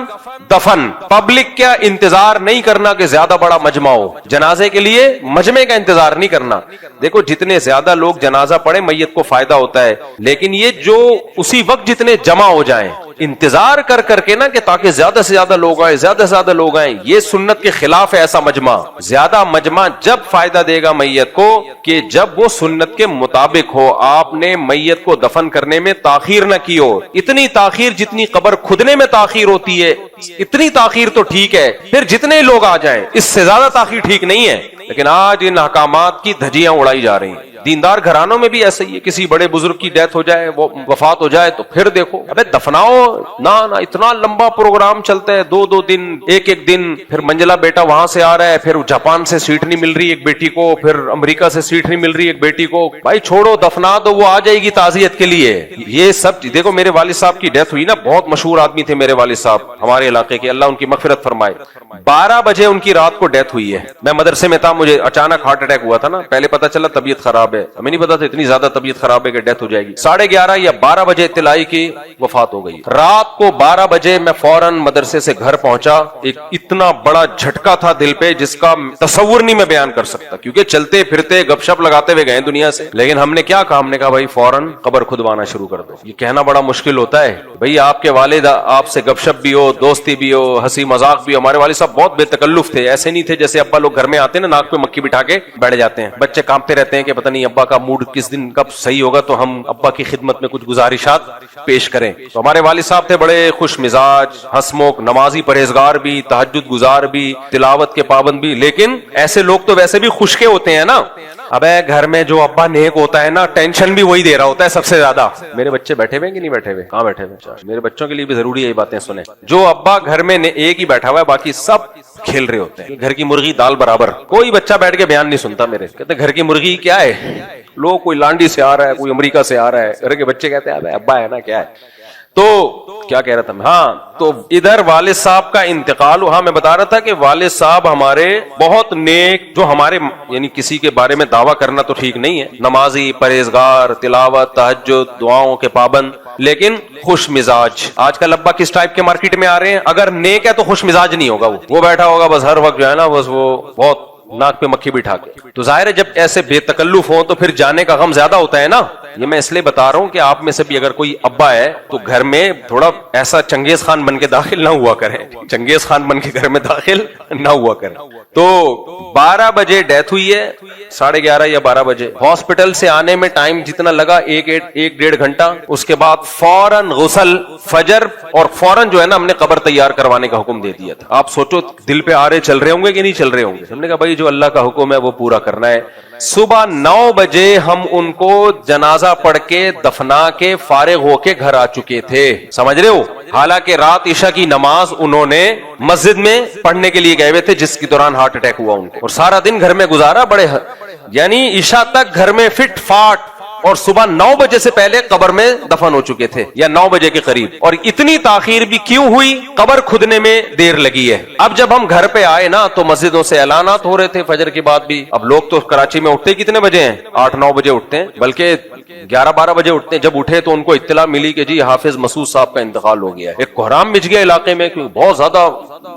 A: دفن. پبلک کیا انتظار نہیں کرنا کہ زیادہ بڑا مجمع ہو, جنازے کے لیے مجمع کا انتظار نہیں کرنا. دیکھو جتنے زیادہ لوگ جنازہ پڑھیں میت کو فائدہ ہوتا ہے, لیکن یہ جو اسی وقت جتنے جمع ہو جائیں, انتظار کر کر کے نا کہ تاکہ زیادہ سے زیادہ لوگ آئیں, زیادہ سے زیادہ لوگ آئیں, یہ سنت کے خلاف ہے ایسا مجمع. زیادہ مجمع جب فائدہ دے گا میت کو کہ جب وہ سنت کے مطابق ہو. آپ نے میت کو دفن کرنے میں تاخیر نہ کی ہو, اتنی تاخیر جتنی قبر کھدنے میں تاخیر ہوتی ہے اتنی تاخیر تو ٹھیک ہے, پھر جتنے لوگ آ جائیں اس سے زیادہ تاخیر ٹھیک نہیں ہے. لیکن آج ان احکامات کی دھجیاں اڑائی جا رہی ہیں. دیندار گھرانوں میں بھی ایسا ہی ہے, کسی بڑے بزرگ کی ڈیتھ ہو جائے, وہ وفات ہو جائے, تو پھر دیکھو ابے دفناؤ نہ, اتنا لمبا پروگرام چلتا ہے, 2-2 دن, ایک دن. پھر منجلا بیٹا وہاں سے آ رہا ہے, پھر جاپان سے سیٹ نہیں مل رہی ایک بیٹی کو, پھر امریکہ سے سیٹ نہیں مل رہی ایک بیٹی کو. بھائی چھوڑو, دفنا دو, وہ آ جائے گی تعزیت کے لیے. یہ سب دیکھو, میرے والد صاحب کی ڈیتھ ہوئی نا, بہت مشہور آدمی تھے میرے والد صاحب ہمارے علاقے کے, اللہ ان کی مغفرت فرمائے. 12 بجے ان کی رات کو ڈیتھ ہوئی ہے. میں مدرسے میں تھا, مجھے اچانک ہارٹ اٹیک ہوا تھا نا, پہلے پتا چلا طبیعت خراب خراب ہے, ہمیں نہیں پتا تھا اتنی زیادہ طبیعت خراب ہے کہ ڈیتھ ہو جائے گی. 11:30 یا 12 بجے اطلاع کی وفات ہو گئی. رات کو 12 بجے میں فوراً مدرسے سے گھر پہنچا. ایک اتنا بڑا جھٹکا تھا دل پہ جس کا تصور نہیں میں بیان کر سکتا, کیونکہ چلتے پھرتے گپ شپ لگاتے ہوئے گئے دنیا سے. لیکن ہم نے کیا کہا, ہم نے کہا بھائی فوراً قبر کھدوانا شروع کر دو. یہ کہنا بڑا مشکل ہوتا ہے بھئی, آپ کے والد آپ سے گپ شپ بھی ہو, دوستی بھی ہو, ہنسی مذاق بھی ہو. ہمارے والد صاحب بہت بے تکلف تھے, ایسے نہیں تھے جیسے ابا لوگ گھر میں آتے ہیں نا ناک پہ مکھی بٹھا کے بیٹھ جاتے ہیں. بچے کانپتے رہتے ہیں کہ پتہ نہیں ابا کا موڈ کس دن کب صحیح ہوگا تو ہم ابا کی خدمت میں کچھ گزارشات پیش کریں. تو ہمارے والد صاحب تھے بڑے خوش مزاج, ہنسمکھ, نمازی پرہیزگار بھی, تہجد گزار بھی, تلاوت کے پابند بھی. لیکن ایسے لوگ تو ویسے بھی خشکے ہوتے ہیں نا. ابے گھر میں جو ابا نیک ہوتا ہے نا, ٹینشن بھی وہی دے رہا ہوتا ہے سب سے زیادہ. میرے بچے بیٹھے ہوئے کہ نہیں بیٹھے ہوئے؟ کہاں بیٹھے ہوئے؟ میرے بچوں کے لیے بھی ضروری ہے یہ باتیں سنیں. جو ابا گھر میں ایک ہی بیٹھا ہوا ہے, باقی سب کھیل رہے ہوتے ہیں. گھر کی مرغی دال برابر. کوئی بچہ بیٹھ کے بیان نہیں سنتا میرے, کہتے گھر کی مرغی کیا ہے, لوگ کوئی لانڈی سے آ رہا ہے, کوئی امریکہ سے آ رہا ہے. گھر کے بچے کہتے ہیں ابا ہے نا کیا ہے. تو کیا کہہ رہا تھا میں, ہاں تو ادھر والد صاحب کا انتقال ہوا. میں بتا رہا تھا کہ والد صاحب ہمارے بہت نیک, جو ہمارے یعنی کسی کے بارے میں دعویٰ کرنا تو ٹھیک نہیں ہے, نمازی, پرہیزگار, تلاوت, تہجد, دعاؤں کے پابند, لیکن خوش مزاج. آج کل ابا کس ٹائپ کے مارکیٹ میں آ رہے ہیں, اگر نیک ہے تو خوش مزاج نہیں ہوگا, وہ بیٹھا ہوگا بس ہر وقت جو ہے نا بس وہ بہت ناک پہ مکھی بٹھا کے. تو ظاہر ہے جب ایسے بے تکلف ہو تو پھر جانے کا غم زیادہ ہوتا ہے نا. یہ میں اس لیے بتا رہا ہوں کہ آپ میں سے بھی اگر کوئی ابا ہے تو گھر میں تھوڑا ایسا چنگیز خان بن کے داخل نہ ہوا کریں, چنگیز خان بن کے گھر میں داخل نہ ہوا کریں. تو 12 بجے ڈیتھ ہوئی ہے, 11:30 یا 12 بجے. ہاسپٹل سے آنے میں ٹائم جتنا لگا 1-1.5 گھنٹہ. اس کے بعد فوراً غسل فجر اور فوراً جو ہے نا ہم نے قبر تیار کروانے کا حکم دے دیا تھا. آپ سوچو دل پہ آرے چل رہے ہوں گے کہ نہیں چل رہے ہوں گے. ہم نے کہا بھائی جو اللہ کا حکم ہے وہ پورا کرنا ہے. صبح 9 بجے ہم ان کو جنازہ پڑھ کے دفنا کے فارغ ہو کے گھر آ چکے تھے. سمجھ رہے ہو, حالانکہ رات عشاء کی نماز انہوں نے مسجد میں پڑھنے کے لیے گئے ہوئے تھے جس کے دوران ہارٹ اٹیک ہوا ان کو, اور سارا دن گھر میں گزارا. بڑے یعنی عشاء تک گھر میں فٹ فاٹ, اور صبح 9 بجے سے پہلے قبر میں دفن ہو چکے تھے یا 9 بجے کے قریب. اور اتنی تاخیر بھی کیوں ہوئی, قبر کھدنے میں دیر لگی ہے. اب جب ہم گھر پہ آئے نا تو مسجدوں سے اعلانات ہو رہے تھے فجر کے بعد بھی. اب لوگ تو کراچی میں اٹھتے کتنے بجے ہیں, 8-9 بجے اٹھتے ہیں, بلکہ 11-12 بجے اٹھتے ہیں. جب اٹھے تو ان کو اطلاع ملی کہ جی حافظ مسعود صاحب کا انتقال ہو گیا ہے. ایک کوہرام مچ گیا علاقے میں, کیونکہ بہت زیادہ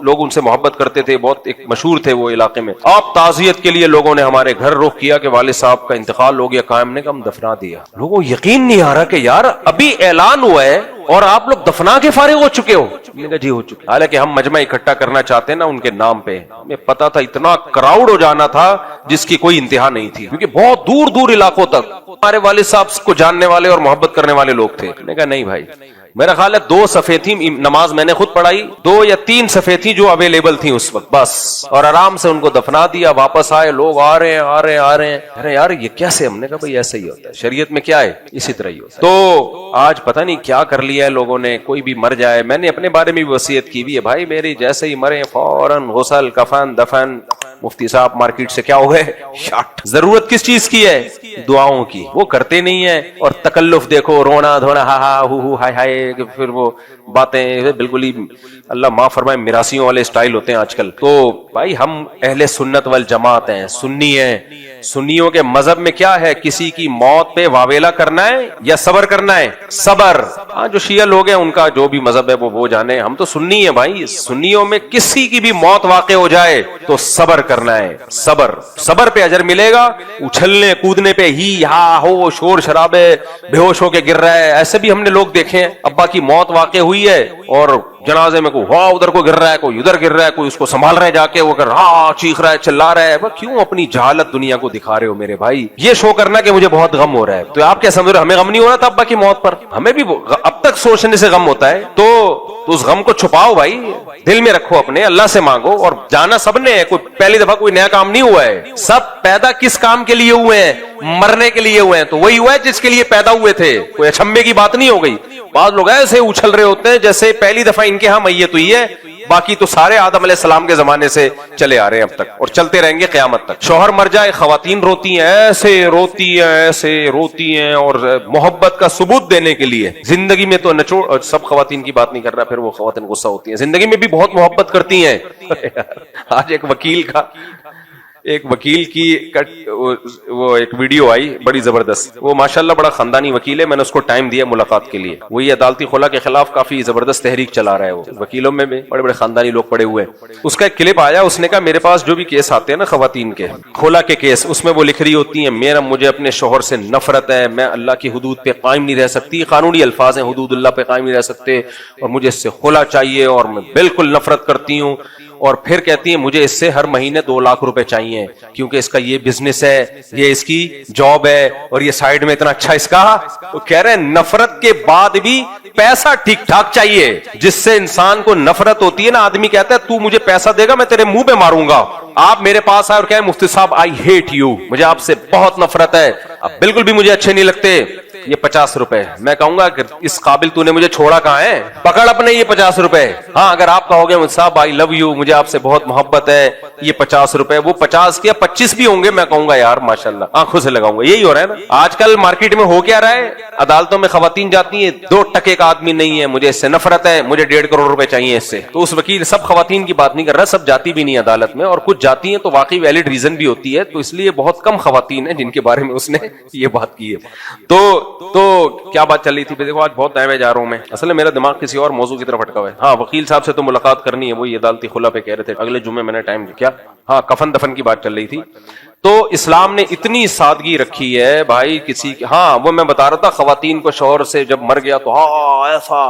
A: لوگ ان سے محبت کرتے تھے, بہت ایک مشہور تھے وہ علاقے میں. آپ تعزیت کے لیے لوگوں نے ہمارے گھر رخ کیا کہ والد صاحب کا انتقال ہو گیا. قائم نے کہا ہم دفنا دیا. لوگوں یقین نہیں آ رہا کہ یار ابھی اعلان ہوا ہے اور آپ لوگ دفنا کے فارغ ہو چکے ہو. میں نے کہا جی ہو چکے. حالانکہ ہم مجمع اکٹھا کرنا چاہتے ہیں نا ان کے نام پہ. ہمیں پتا تھا اتنا کراؤڈ ہو جانا تھا جس کی کوئی انتہا نہیں تھی, کیونکہ بہت دور دور علاقوں تک ہمارے والد صاحب کو جاننے والے اور محبت کرنے والے لوگ تھے. میں نے کہا نہیں بھائی, میرا خیال ہے 2 صفحے تھی نماز میں نے خود پڑھائی, 2 یا 3 صفحے تھی جو اویلیبل تھی اس وقت بس, اور آرام سے ان کو دفنا دیا. واپس آئے, لوگ آ رہے ہیں. ارے یار یہ کیسے؟ ہم نے کہا بھائی ایسا ہی ہوتا ہے, شریعت میں کیا ہے اسی طرح ہی ہوتا ہے. تو آج پتہ نہیں کیا کر لیا ہے لوگوں نے, کوئی بھی مر جائے. میں نے اپنے بارے میں بھی وصیت کی بھی ہے, بھائی میری جیسے ہی مرے فوراً غسل کفن دفن. مفتی صاحب مارکیٹ سے کیا ہو گئے شاٹ. ضرورت کس چیز کی ہے؟ دعاؤں کی. وہ کرتے نہیں ہیں, اور تکلف دیکھو, رونا دھونا, ہا ہا ہو ہائے ہائے, پھر وہ باتیں بالکل ہی اللہ معاف فرمائے میراثیوں والے سٹائل ہوتے ہیں آج کل. تو بھائی ہم اہل سنت والجماعت ہیں, سنی ہیں. سنیوں کے مذہب میں کیا ہے, کسی کی موت پہ واویلا کرنا ہے یا صبر کرنا ہے؟ صبر. ہاں جو شیعہ لوگ ہیں ان کا جو بھی مذہب ہے وہ جانے, ہم تو سنی ہیں بھائی. سنیوں میں کسی کی بھی موت واقع ہو جائے تو صبر کرنا ہے. صبر پہ اجر ملے گا. اچھلنے کودنے پہ ہی ہا ہو شور شرابے بے ہوش ہو کے گر رہا ہے, ایسے بھی ہم نے لوگ دیکھے ہیں. ابا کی موت واقع ہوئی ہے اور جنازے میں کوئی ہوا ادھر کو گر رہا ہے, کوئی ادھر گر رہا ہے, کوئی اس کو سنبھال رہا ہے جا کے, وہ کر رہا چیخ رہا ہے چلا رہا ہے. کیوں اپنی جہالت دنیا کو دکھا رہے ہو میرے بھائی؟ یہ شو کرنا کہ مجھے بہت غم ہو رہا ہے. تو آپ کیا سمجھ رہے ہو ہمیں غم نہیں ہو رہا تھا ابا کی موت پر؟ ہمیں بھی اب تک سوچنے سے غم ہوتا ہے. تو اس غم کو چھپاؤ بھائی, دل میں رکھو اپنے, اللہ سے مانگو. اور جانا سب نے ہے, کوئی پہلی دفعہ کوئی نیا کام نہیں ہوا ہے. سب پیدا کس کام کے لیے ہوئے ہیں؟ مرنے کے لیے ہوئے ہیں. تو وہی ہوا ہے جس کے لیے پیدا ہوئے تھے, کوئی اچھمبے کی بات نہیں ہو گئی. بعض لوگ ایسے اچھل رہے ہوتے ہیں جیسے پہلی دفعہ ان کے ہاں میت ہوئی ہے, باقی تو سارے آدم علیہ السلام کے زمانے سے چلے آ رہے ہیں اب تک, اور چلتے رہیں گے قیامت تک. شوہر مر جائے, خواتین روتی ہیں, ایسے روتی ہیں, اور محبت کا ثبوت دینے کے لیے. زندگی میں تو نچوڑ, سب خواتین کی بات نہیں کر رہا, پھر وہ خواتین غصہ ہوتی ہیں, زندگی میں بھی بہت محبت کرتی ہیں. آج ایک وکیل کا ایک وکیل کی وہ ایک ویڈیو آئی بڑی زبردست. وہ ماشاءاللہ بڑا خاندانی وکیل ہے, میں نے اس کو ٹائم دیا ملاقات کے لیے. وہی عدالتی خلا کے خلاف کافی زبردست تحریک چلا رہا ہے. وہ وکیلوں میں بھی بڑے بڑے خاندانی لوگ پڑے ہوئے ہیں. اس کا ایک کلپ آیا, اس نے کہا میرے پاس جو بھی کیس آتے ہیں نا خواتین کے خلا کے کیس, اس میں وہ لکھ رہی ہوتی ہیں مجھے اپنے شوہر سے نفرت ہے, میں اللہ کی حدود پہ قائم نہیں رہ سکتی, قانونی الفاظ ہیں, حدود اللہ پہ قائم نہیں رہ سکتے, اور مجھے اس سے خلا چاہیے اور میں بالکل نفرت کرتی ہوں. اور پھر کہتی ہیں مجھے اس سے ہر مہینے 2 لاکھ روپے چاہیے کیونکہ اس کا یہ بزنس ہے, یہ اس کی جاب ہے, اور یہ سائیڈ میں اتنا اچھا اس کا. وہ کہہ رہے ہیں نفرت کے بعد بھی پیسہ ٹھیک ٹھاک چاہیے. جس سے انسان کو نفرت ہوتی ہے نا, آدمی کہتا ہے تو مجھے پیسہ دے گا میں تیرے منہ پہ ماروں گا. آپ میرے پاس آئے اور کہیں مفتی صاحب آئی ہیٹ یو, مجھے آپ سے بہت نفرت ہے, اب بالکل بھی مجھے اچھے نہیں لگتے, یہ 50 روپے. میں کہوں گا کہ اس قابل تو نے مجھے چھوڑا کہاں ہے, پکڑ اپنے یہ 50 روپے. ہاں اگر آپ کہوگے مفتی صاحب آئی لو یو, مجھے آپ سے بہت محبت ہے, یہ 50 روپے, وہ 50 کے 25 بھی ہوں گے, میں کہوں گا یار ماشاءاللہ, آنکھوں سے لگاؤں گا. یہی ہو رہا ہے نا آج کل مارکیٹ میں. ہو کیا رہا ہے, عدالتوں میں خواتین جاتی ہیں, 2 ٹکے کا آدمی نہیں ہے, مجھے اس سے نفرت ہے, مجھے 1.5 کروڑ روپے چاہیے اس سے. تو اس وکیل سب خواتین کی بات نہیں کر رہا, سب جاتی بھی نہیں عدالت میں, اور کچھ جاتی ہیں تو واقعی ویلڈ ریزن بھی ہوتی ہے, تو اس لیے بہت کم خواتین ہیں جن کے بارے میں اس نے یہ بات کی ہے. تو کیا بات چل رہی تھی, دیکھو آج بہت ٹائم ہے جا رہا ہوں میں, اصل میں میرا دماغ کسی اور موضوع کی طرف اٹکا ہوا ہے. ہاں وکیل صاحب سے تو ملاقات کرنی ہے, وہی عدالتی خلا پہ کہہ رہے تھے اگلے جمعے میں نے ٹائم دیا. ہاں کفن دفن کی بات چل رہی تھی. تو اسلام نے اتنی سادگی رکھی ہے بھائی کسی کی. ہاں وہ میں بتا رہا تھا خواتین کو شوہر سے جب مر گیا تو ہاں ایسا,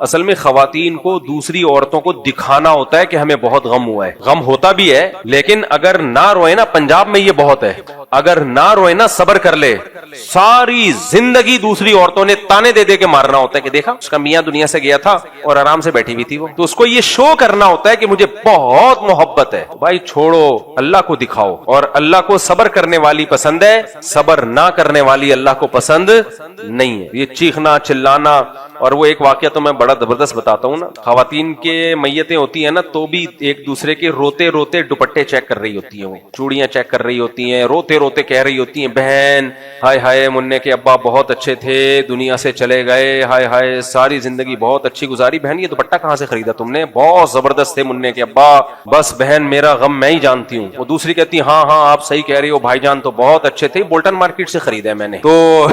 A: اصل میں خواتین کو دوسری عورتوں کو دکھانا ہوتا ہے کہ ہمیں بہت غم ہوا ہے. غم ہوتا بھی ہے لیکن اگر نہ روئے نا, پنجاب میں یہ بہت ہے, اگر نہ روئے نا صبر کر لے, ساری زندگی دوسری عورتوں نے تانے دے دے کے مارنا ہوتا ہے کہ دیکھا اس کا میاں دنیا سے گیا تھا اور آرام سے بیٹھی ہوئی تھی وہ, تو اس کو یہ شو کرنا ہوتا ہے کہ مجھے بہت محبت ہے. بھائی چھوڑو, اللہ کو دکھاؤ, اور اللہ کو صبر کرنے والی پسند ہے, صبر نہ کرنے والی اللہ کو پسند نہیں ہے. یہ چیخنا چلانا, اور وہ ایک واقعہ تو میں بڑا زبردست بتاتا ہوں نا, خواتین کے میتیں ہوتی ہیں نا تو بھی ایک دوسرے کے روتے روتے دوپٹے چیک کر رہی ہوتی ہیں, وہ چوڑیاں چیک کر رہی ہوتی ہیں, روتے روتے کہہ رہی ہوتی ہیں بہن ہائے ہائے مننے کے ابا بہت اچھے تھے, دنیا سے چلے گئے, ہائے ہائے ساری زندگی بہت اچھی گزاری, بہن یہ دوپٹہ کہاں سے خریدا تم نے, بہت زبردست تھے مننے کے ابا, بس بہن میرا غم میں ہی جانتی ہوں. وہ دوسری کہتی ہے ہاں ہاں آپ صحیح کہہ رہی ہو بھائی جان تو بہت اچھے تھے, بولٹن مارکیٹ سے خریدا ہے میں نے. تو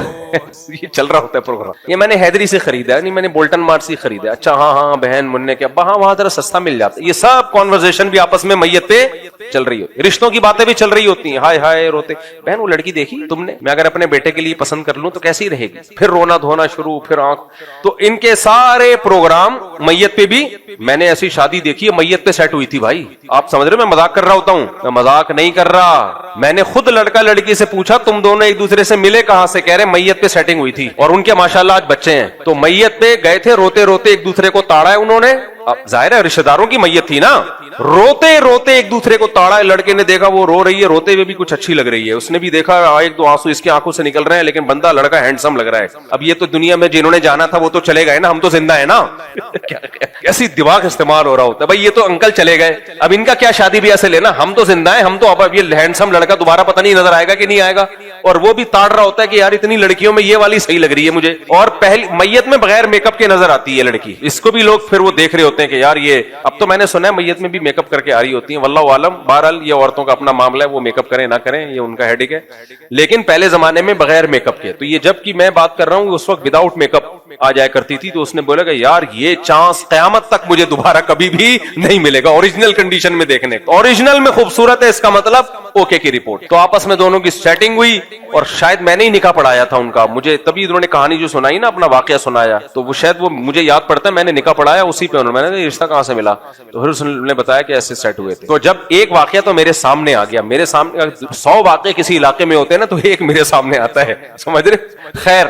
A: یہ چل رہا ہوتا ہے پروگرام, یہ میں نے حیدری سے خریدا ہے, نہیں میں نے بولٹن مارکیٹ سے خریدا. اچھا ہاں ہاں بہن مننے کے ابا, ہاں وہاں ذرا سستا مل جاتا ہے. یہ سب کانورزیشن بھی آپس میں میت پہ چل رہی ہوتی, رشتوں کی باتیں بھی چل رہی ہوتی ہیں, ہائے ہائے روتے. بہن وہ لڑکی دیکھی تم نے, میں اگر اپنے بیٹے کے لیے پسند کر لوں تو کیسی رہے گی, پھر رونا دھونا شروع, پھر آنکھ. تو ان کے سارے پروگرام میت پہ بھی. میں نے ایسی شادی دیکھی ہے میت پہ سیٹ ہوئی تھی بھائی, آپ سمجھ رہے میں مذاق کر رہا ہوتا ہوں, میں مذاق نہیں کر رہا. میں نے خود لڑکا لڑکی سے پوچھا تم دونوں ایک دوسرے سے ملے کہاں سے, کہہ رہے میت پہ سیٹنگ ہوئی تھی, اور ان کے ماشاءاللہ آج بچے ہیں. تو میت پہ گئے تھے, روتے روتے ایک دوسرے کو تاڑا ہے انہوں نے, ظاہر ہے رشتہ داروں کی میت تھی نا, روتے روتے ایک دوسرے کو تاڑا ہے. لڑکے نے دیکھا وہ رو رہی ہے, روتے ہوئے بھی کچھ اچھی لگ رہی ہے, اس نے بھی دیکھا ایک دو آنسو اس کی آنکھوں سے نکل رہے ہیں, لیکن بندہ لڑکا ہینڈسم لگ رہا ہے. اب یہ تو دنیا میں جنہوں نے جانا تھا وہ تو چلے گئے نا, ہم تو زندہ ہیں نا. ایسی دماغ استعمال ہو رہا ہوتا ہے بھائی, یہ تو انکل چلے گئے, اب ان کا کیا شادی بیاہ سے لینا, ہم تو زندہ ہیں, ہم تو اب یہ ہینڈسم لڑکا دوبارہ پتہ نہیں نظر آئے گا کہ نہیں آئے گا. اور وہ بھی تاڑ رہا ہوتا ہے کہ یار اتنی لڑکیوں میں یہ والی صحیح لگ رہی ہے مجھے, اور پہلی میت میں بغیر میک اپ کے نظر آتی ہے لڑکی. اس کو بھی لوگ پھر وہ دیکھ رہے ہوتے ہیں کہ یار یہ, اب تو میں نے سنا ہے میت میں بھی میک اپ کر کے آ رہی ہوتی ہیں, واللہ عالم. بہرحال یہ عورتوں کا اپنا معاملہ ہے, وہ میک اپ کریں نہ کریں یہ ان کا ہیڈک ہے, لیکن پہلے زمانے میں بغیر میک اپ کے. تو یہ جب کی میں بات کر رہا ہوں اس وقت وداؤٹ میک اپ آ جایا کرتی تھی. تو اس نے بولا کہ یار یہ چانس قیامت تک مجھے دوبارہ کبھی بھی نہیں ملے گا اوریجنل کنڈیشن میں دیکھنے, اوریجنل میں خوبصورت ہے, اس کا مطلب اوکے کی رپورٹ. تو آپس میں دونوں کی سیٹنگ ہوئی, اور شاید میں نے ہی نکاح پڑھایا تھا ان کا, مجھے تبھی انہوں نے کہانی جو سنائی نا اپنا واقعہ سنایا, تو وہ شاید وہ مجھے یاد پڑتا ہے میں نے نکاح پڑھایا اسی پہ, میں نے رشتہ کہاں سے ملا, تو پھر اس نے بتایا کہ ایسے سیٹ ہوئے تھے. تو جب ایک واقعہ تو میرے سامنے آ گیا, میرے سامنے 100 واقعے کسی علاقے میں ہوتے ہیں نا تو ایک میرے سامنے آتا ہے, سمجھ رہے. خیر,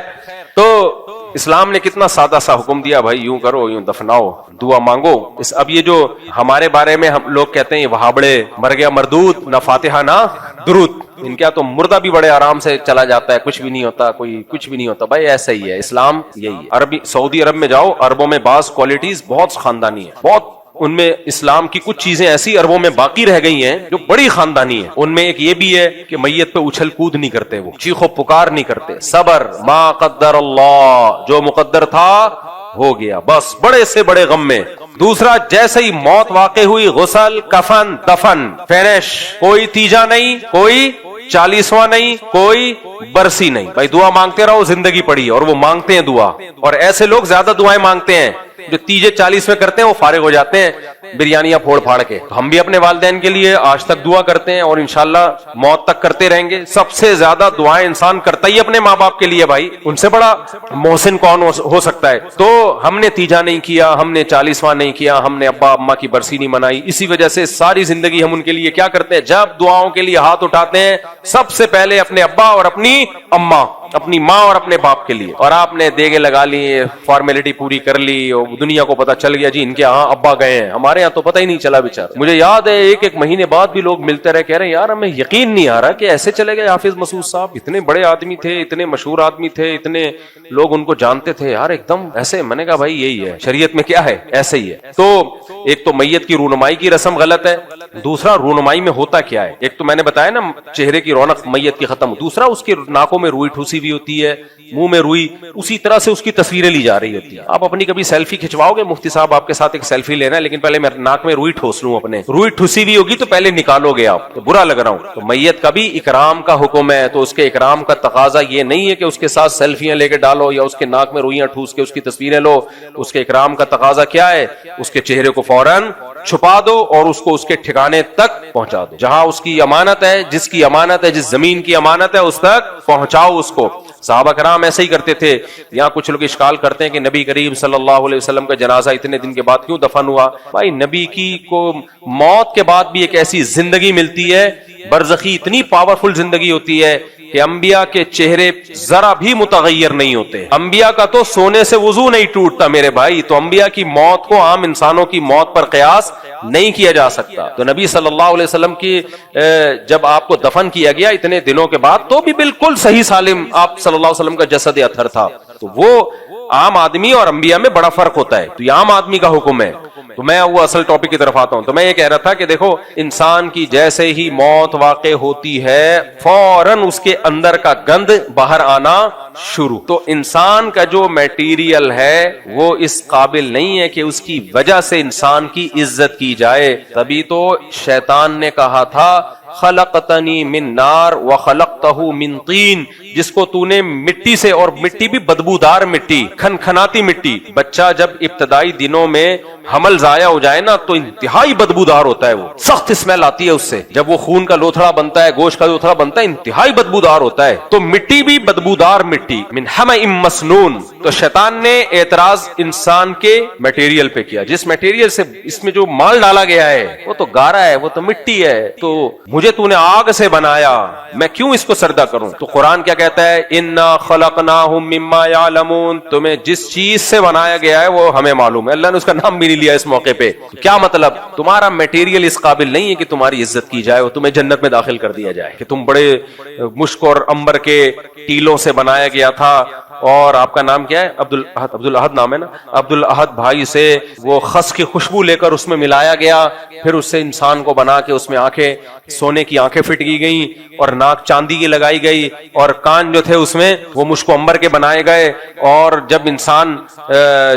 A: تو اسلام نے کتنا سادہ سا حکم دیا بھائی, یوں کرو یوں دفناؤ, دعا مانگو. اب یہ جو ہمارے بارے میں ہم لوگ کہتے ہیں یہ وہابڑے, مر گیا مردود, نہ فاتحہ نہ درود, ان کیا تو مردہ بھی بڑے آرام سے چلا جاتا ہے, کچھ بھی نہیں ہوتا, کوئی کچھ بھی نہیں ہوتا. بھائی ایسا ہی ہے اسلام, یہی ہے. عربی سعودی عرب میں جاؤ, عربوں میں بعض کوالٹیز بہت خاندانی ہے, بہت ان میں اسلام کی کچھ چیزیں ایسی عربوں میں باقی رہ گئی ہیں جو بڑی خاندانی ہیں. ان میں ایک یہ بھی ہے کہ میت پہ اچھل کود نہیں کرتے, وہ چیخو پکار نہیں کرتے, صبر, ما قدر اللہ, جو مقدر تھا ہو گیا، بس بڑے سے بڑے غم میں. دوسرا، جیسے ہی موت واقع ہوئی، غسل، کفن، دفن، فینش، کوئی تیجا نہیں، کوئی 40واں نہیں، کوئی برسی نہیں. بھائی دعا مانگتے رہو، زندگی پڑی، اور وہ مانگتے ہیں دعا. اور ایسے لوگ زیادہ دعائیں مانگتے ہیں جو تیجے 40 میں کرتے ہیں، وہ فارغ ہو جاتے ہیں بریانیاں پھوڑ پھاڑ کے. ہم بھی اپنے والدین کے لیے آج تک دعا کرتے ہیں، اور انشاءاللہ موت تک کرتے رہیں گے. سب سے زیادہ دعائیں انسان کرتا ہی اپنے ماں باپ کے لیے. بھائی ان سے بڑا محسن کون ہو سکتا ہے؟ تو ہم نے تیجا نہیں کیا، ہم نے 40واں نہیں کیا، ہم نے ابا اماں کی برسی نہیں منائی. اسی وجہ سے ساری زندگی ہم ان کے لیے کیا کرتے ہیں؟ جب دعاؤں کے لیے ہاتھ اٹھاتے ہیں، سب سے پہلے اپنے ابا اور اپنی اماں، اپنی ماں اور اپنے باپ کے لیے. اور آپ نے دیگے لگا لی، فارمیلٹی پوری کر لی، اور دنیا کو پتا چل گیا جی ان کے ہاں ابا گئے ہیں. ہمارے ہاں تو پتہ ہی نہیں چلا بیچارہ. مجھے یاد ہے ایک مہینے بعد بھی لوگ ملتے رہے، کہہ رہے ہیں یار ہمیں یقین نہیں آ رہا کہ ایسے چلے گئے حافظ مسعود صاحب. اتنے بڑے آدمی تھے، اتنے مشہور آدمی تھے، اتنے لوگ ان کو جانتے تھے، یار ایک دم ایسے. میں نے کہا بھائی یہی ہے شریعت میں، کیا ہے ایسے ہی ہے. تو ایک تو میت کی رونمائی کی رسم غلط ہے. دوسرا، رونمائی میں ہوتا کیا ہے؟ ایک تو میں نے بتایا نا، چہرے کی رونق میت کی ختم. دوسرا، اس کی ناکوں میں روئی ٹھوسی بھی ہوتی ہے، منہ میں روئی، اسی طرح سے اس کی تصویریں لی جا رہی ہوتی ہیں. آپ اپنی کبھی سیلفی کھنچواؤ گے؟ مفتی صاحب آپ کے ساتھ ایک سیلفی لینا ہے، لیکن پہلے میں ناک میں روئی ٹھوس لوں. اپنے روئی ٹھوسی بھی ہوگی تو پہلے نکالو گے آپ، تو برا لگ رہا ہوں. تو میت کا بھی اکرام کا حکم ہے، تو اس کے اکرام کا تقاضا یہ نہیں ہے کہ اس کے ساتھ سیلفیاں لے کے ڈالو یا اس کے ناک میں روئیاں ٹھوس کے اس کی تصویریں لو. اس کے اکرام کا تقاضا کیا ہے؟ اس کے چہرے کو فوراً چھپا دو اور اس کو اس کے ٹھکانے تک پہنچا دو. جہاں اس کی امانت ہے، جس کی امانت ہے، جس زمین کی امانت ہے، اس تک پہنچاؤ اس کو. صحابہ کرام ایسے ہی کرتے تھے. یہاں کچھ لوگ اشکال کرتے ہیں کہ نبی کریم صلی اللہ علیہ وسلم کا جنازہ اتنے دن کے بعد کیوں دفن ہوا؟ بھائی نبی کی کو موت کے بعد بھی ایک ایسی زندگی ملتی ہے، برزخی اتنی پاورفل زندگی ہوتی ہے کہ انبیاء کے چہرے ذرا بھی متغیر نہیں ہوتے. انبیاء کا تو سونے سے وضو نہیں ٹوٹتا میرے بھائی. تو انبیاء کی موت کو عام انسانوں کی موت پر قیاس نہیں کیا جا سکتا. تو نبی صلی اللہ علیہ وسلم کی جب آپ کو دفن کیا گیا اتنے دنوں کے بعد، تو بھی بالکل صحیح سالم آپ صلی اللہ علیہ وسلم کا جسد اطہر تھا. تو وہ عام آدمی اور انبیاء میں بڑا فرق ہوتا ہے. تو یہ عام آدمی کا حکم ہے. تو میں وہ اصل ٹاپک کی طرف آتا ہوں. تو میں یہ کہہ رہا تھا کہ دیکھو، انسان کی جیسے ہی موت واقع ہوتی ہے، فوراً اس کے اندر کا گند باہر آنا شروع. تو انسان کا جو میٹیریل ہے وہ اس قابل نہیں ہے کہ اس کی وجہ سے انسان کی عزت کی جائے. تبھی تو شیطان نے کہا تھا خلقتنی من نار وخلقتہ من طین، جس کو تو نے مٹی سے، اور مٹی بھی بدبودار مٹی، کھنکھناتی مٹی. بچہ جب ابتدائی دنوں میں حمل ضائع ہو جائے نا تو انتہائی بدبودار ہوتا ہے، وہ سخت اسمیل آتی ہے اس سے. جب وہ خون کا لوتھڑا بنتا ہے، گوشت کا لوتھڑا بنتا ہے، انتہائی بدبودار ہوتا ہے. تو مٹی بھی بدبودار مٹی، من حمأ مسنون. تو شیطان نے اعتراض انسان کے میٹیریل پہ کیا. جس میٹیریل سے اس میں جو مال ڈالا گیا ہے وہ تو گارا ہے، وہ تو مٹی ہے، تو مجھے تو نے آگ سے بنایا، میں کیوں اس کو سردہ کروں؟ تو قرآن کیا کہتا ہے؟ انا خلقناہم مما یعلمون. تمہیں جس چیز سے بنایا گیا ہے وہ ہمیں معلوم ہے. اللہ نے اس کا نام بھی نہیں لیا اس موقع پہ. کیا مطلب؟ تمہارا میٹیریل اس قابل نہیں ہے کہ تمہاری عزت کی جائے اور تمہیں جنت میں داخل کر دیا جائے کہ تم بڑے مشک اور عنبر کے ٹیلوں سے بنایا گیا تھا. اور آپ کا نام کیا ہے؟ عبد الاحد نام ہے نا. عبد الاحد بھائی سے وہ خس کی خوشبو لے کر اس میں ملایا گیا، پھر اس سے انسان کو بنا کے اس میں آنکھیں سونے کی آنکھیں فٹ کی گئیں، اور ناک چاندی کی لگائی گئی، اور کان جو تھے اس میں وہ مشک و عنبر کے بنائے گئے. اور جب انسان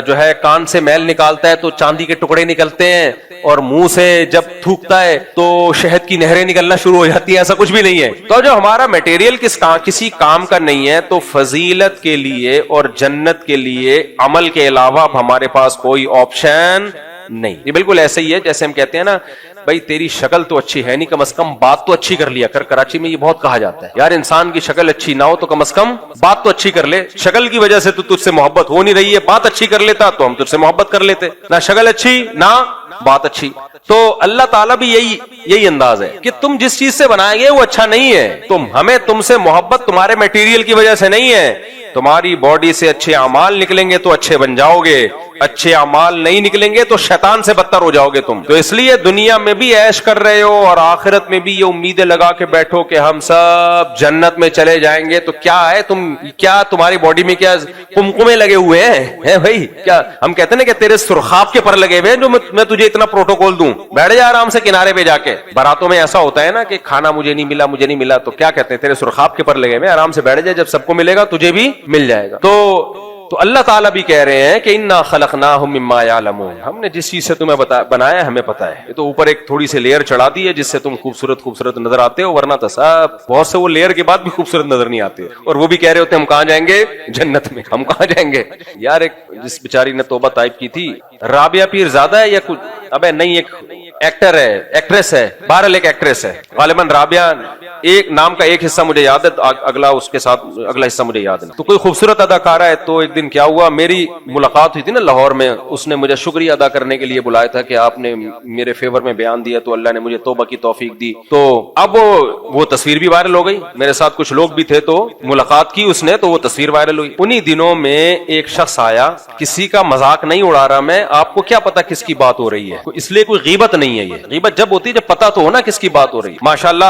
A: جو ہے کان سے میل نکالتا ہے تو چاندی کے ٹکڑے نکلتے ہیں، اور منہ سے جب تھوکتا ہے تو شہد کی نہریں نکلنا شروع ہو جاتی ہیں. ایسا کچھ بھی نہیں ہے. تو جو ہمارا میٹیریل کسی کام کا نہیں ہے، تو فضیلت کے لیے اور جنت کے لیے عمل کے علاوہ اب ہمارے پاس کوئی آپشن نہیں. یہ بالکل ایسے ہی ہے جیسے ہم کہتے ہیں نا، بھائی تیری شکل تو اچھی ہے نہیں، کم از کم بات تو اچھی کر لیا کر. کراچی میں یہ بہت کہا جاتا ہے، یار انسان کی شکل اچھی نہ ہو تو کم از کم بات تو اچھی کر لے. شکل کی وجہ سے تو تجھ سے محبت ہو نہیں رہی ہے، بات اچھی کر لیتا تو ہم تجھ سے محبت کر لیتے. نہ شکل اچھی نہ بات اچھی. تو اللہ تعالیٰ بھی یہی انداز ہے کہ تم جس چیز سے بنائے گئے وہ اچھا نہیں ہے. ہمیں تم سے محبت تمہارے میٹیریل کی وجہ سے نہیں ہے. تمہاری باڈی سے اچھے اعمال نکلیں گے تو اچھے بن جاؤ گے، اچھے اعمال نہیں نکلیں گے تو شیطان سے بدتر ہو جاؤ گے تم. تو اس لیے دنیا میں بھی عیش کر رہے ہو اور آخرت میں بھی یہ امیدیں لگا کے بیٹھو کہ ہم سب جنت میں چلے جائیں گے. تو کیا ہے کیا تمہاری باڈی میں کیا کمکمے لگے ہوئے ہیں بھائی؟ کیا ہم کہتے ہیں کہ تیرے سرخاب کے پر لگے ہوئے ہیں جو میں تجھے اتنا پروٹوکول دوں؟ بیٹھ جا آرام سے کنارے پہ جا کے. باراتوں میں ایسا ہوتا ہے نا کہ کھانا مجھے نہیں ملا تو کیا کہتے ہیں؟ تیرے سرخاب کے پر لگے ہوئے، آرام سے بیٹھ جائے، جب سب کو ملے گا تجھے بھی مل جائے گا. تو تو اللہ تعالیٰ بھی کہہ رہے ہیں کہ انا خلقناہم مما یعلمون، ہم نے جس چیز سے تمہیں بنایا ہے ہمیں پتا ہے. یہ تو اوپر ایک تھوڑی سی لیئر چڑھا دی ہے جس سے تم خوبصورت نظر آتے ہو، ورنہ تو سب بہت سے وہ لیئر کے بعد بھی خوبصورت نظر نہیں آتے، اور وہ بھی کہہ رہے ہوتے ہم کہاں جائیں گے؟ جنت میں. ہم کہاں جائیں گے یار؟ ایک جس بیچاری نے توبہ ٹائپ کی تھی، رابعہ پیر زادہ ہے یا کچھ، ابے نہیں، ایک ایکٹر ہے، ایکٹریس ہے، بہرحال ایک ایکٹریس ہے غالباً رابعہ، ایک نام کا ایک حصہ مجھے یاد ہے، اگلا اس کے ساتھ اگلا حصہ مجھے یاد نہیں. تو کوئی خوبصورت اداکارہ ہے. تو ایک دن کیا ہوا، میری ملاقات ہوئی تھی نا لاہور میں، اس نے مجھے شکریہ ادا کرنے کے لیے بلایا تھا کہ آپ نے میرے فیور میں بیان دیا تو اللہ نے مجھے توبہ کی توفیق دی. تو اب وہ تصویر بھی وائرل ہو گئی، میرے ساتھ کچھ لوگ بھی تھے تو ملاقات کی اس نے، تو وہ تصویر وائرل ہوئی. انہی دنوں میں ایک شخص آیا، کسی کا مذاق نہیں اڑا رہا میں، آپ کو کیا پتا کس کی بات ہو رہی ہے، اس لیے کوئی غیبت نہیں ہے. یہ غیبت جب ہوتی ہے جب پتا تو ہو نا کس کی بات ہو رہی ہے. ماشاءاللہ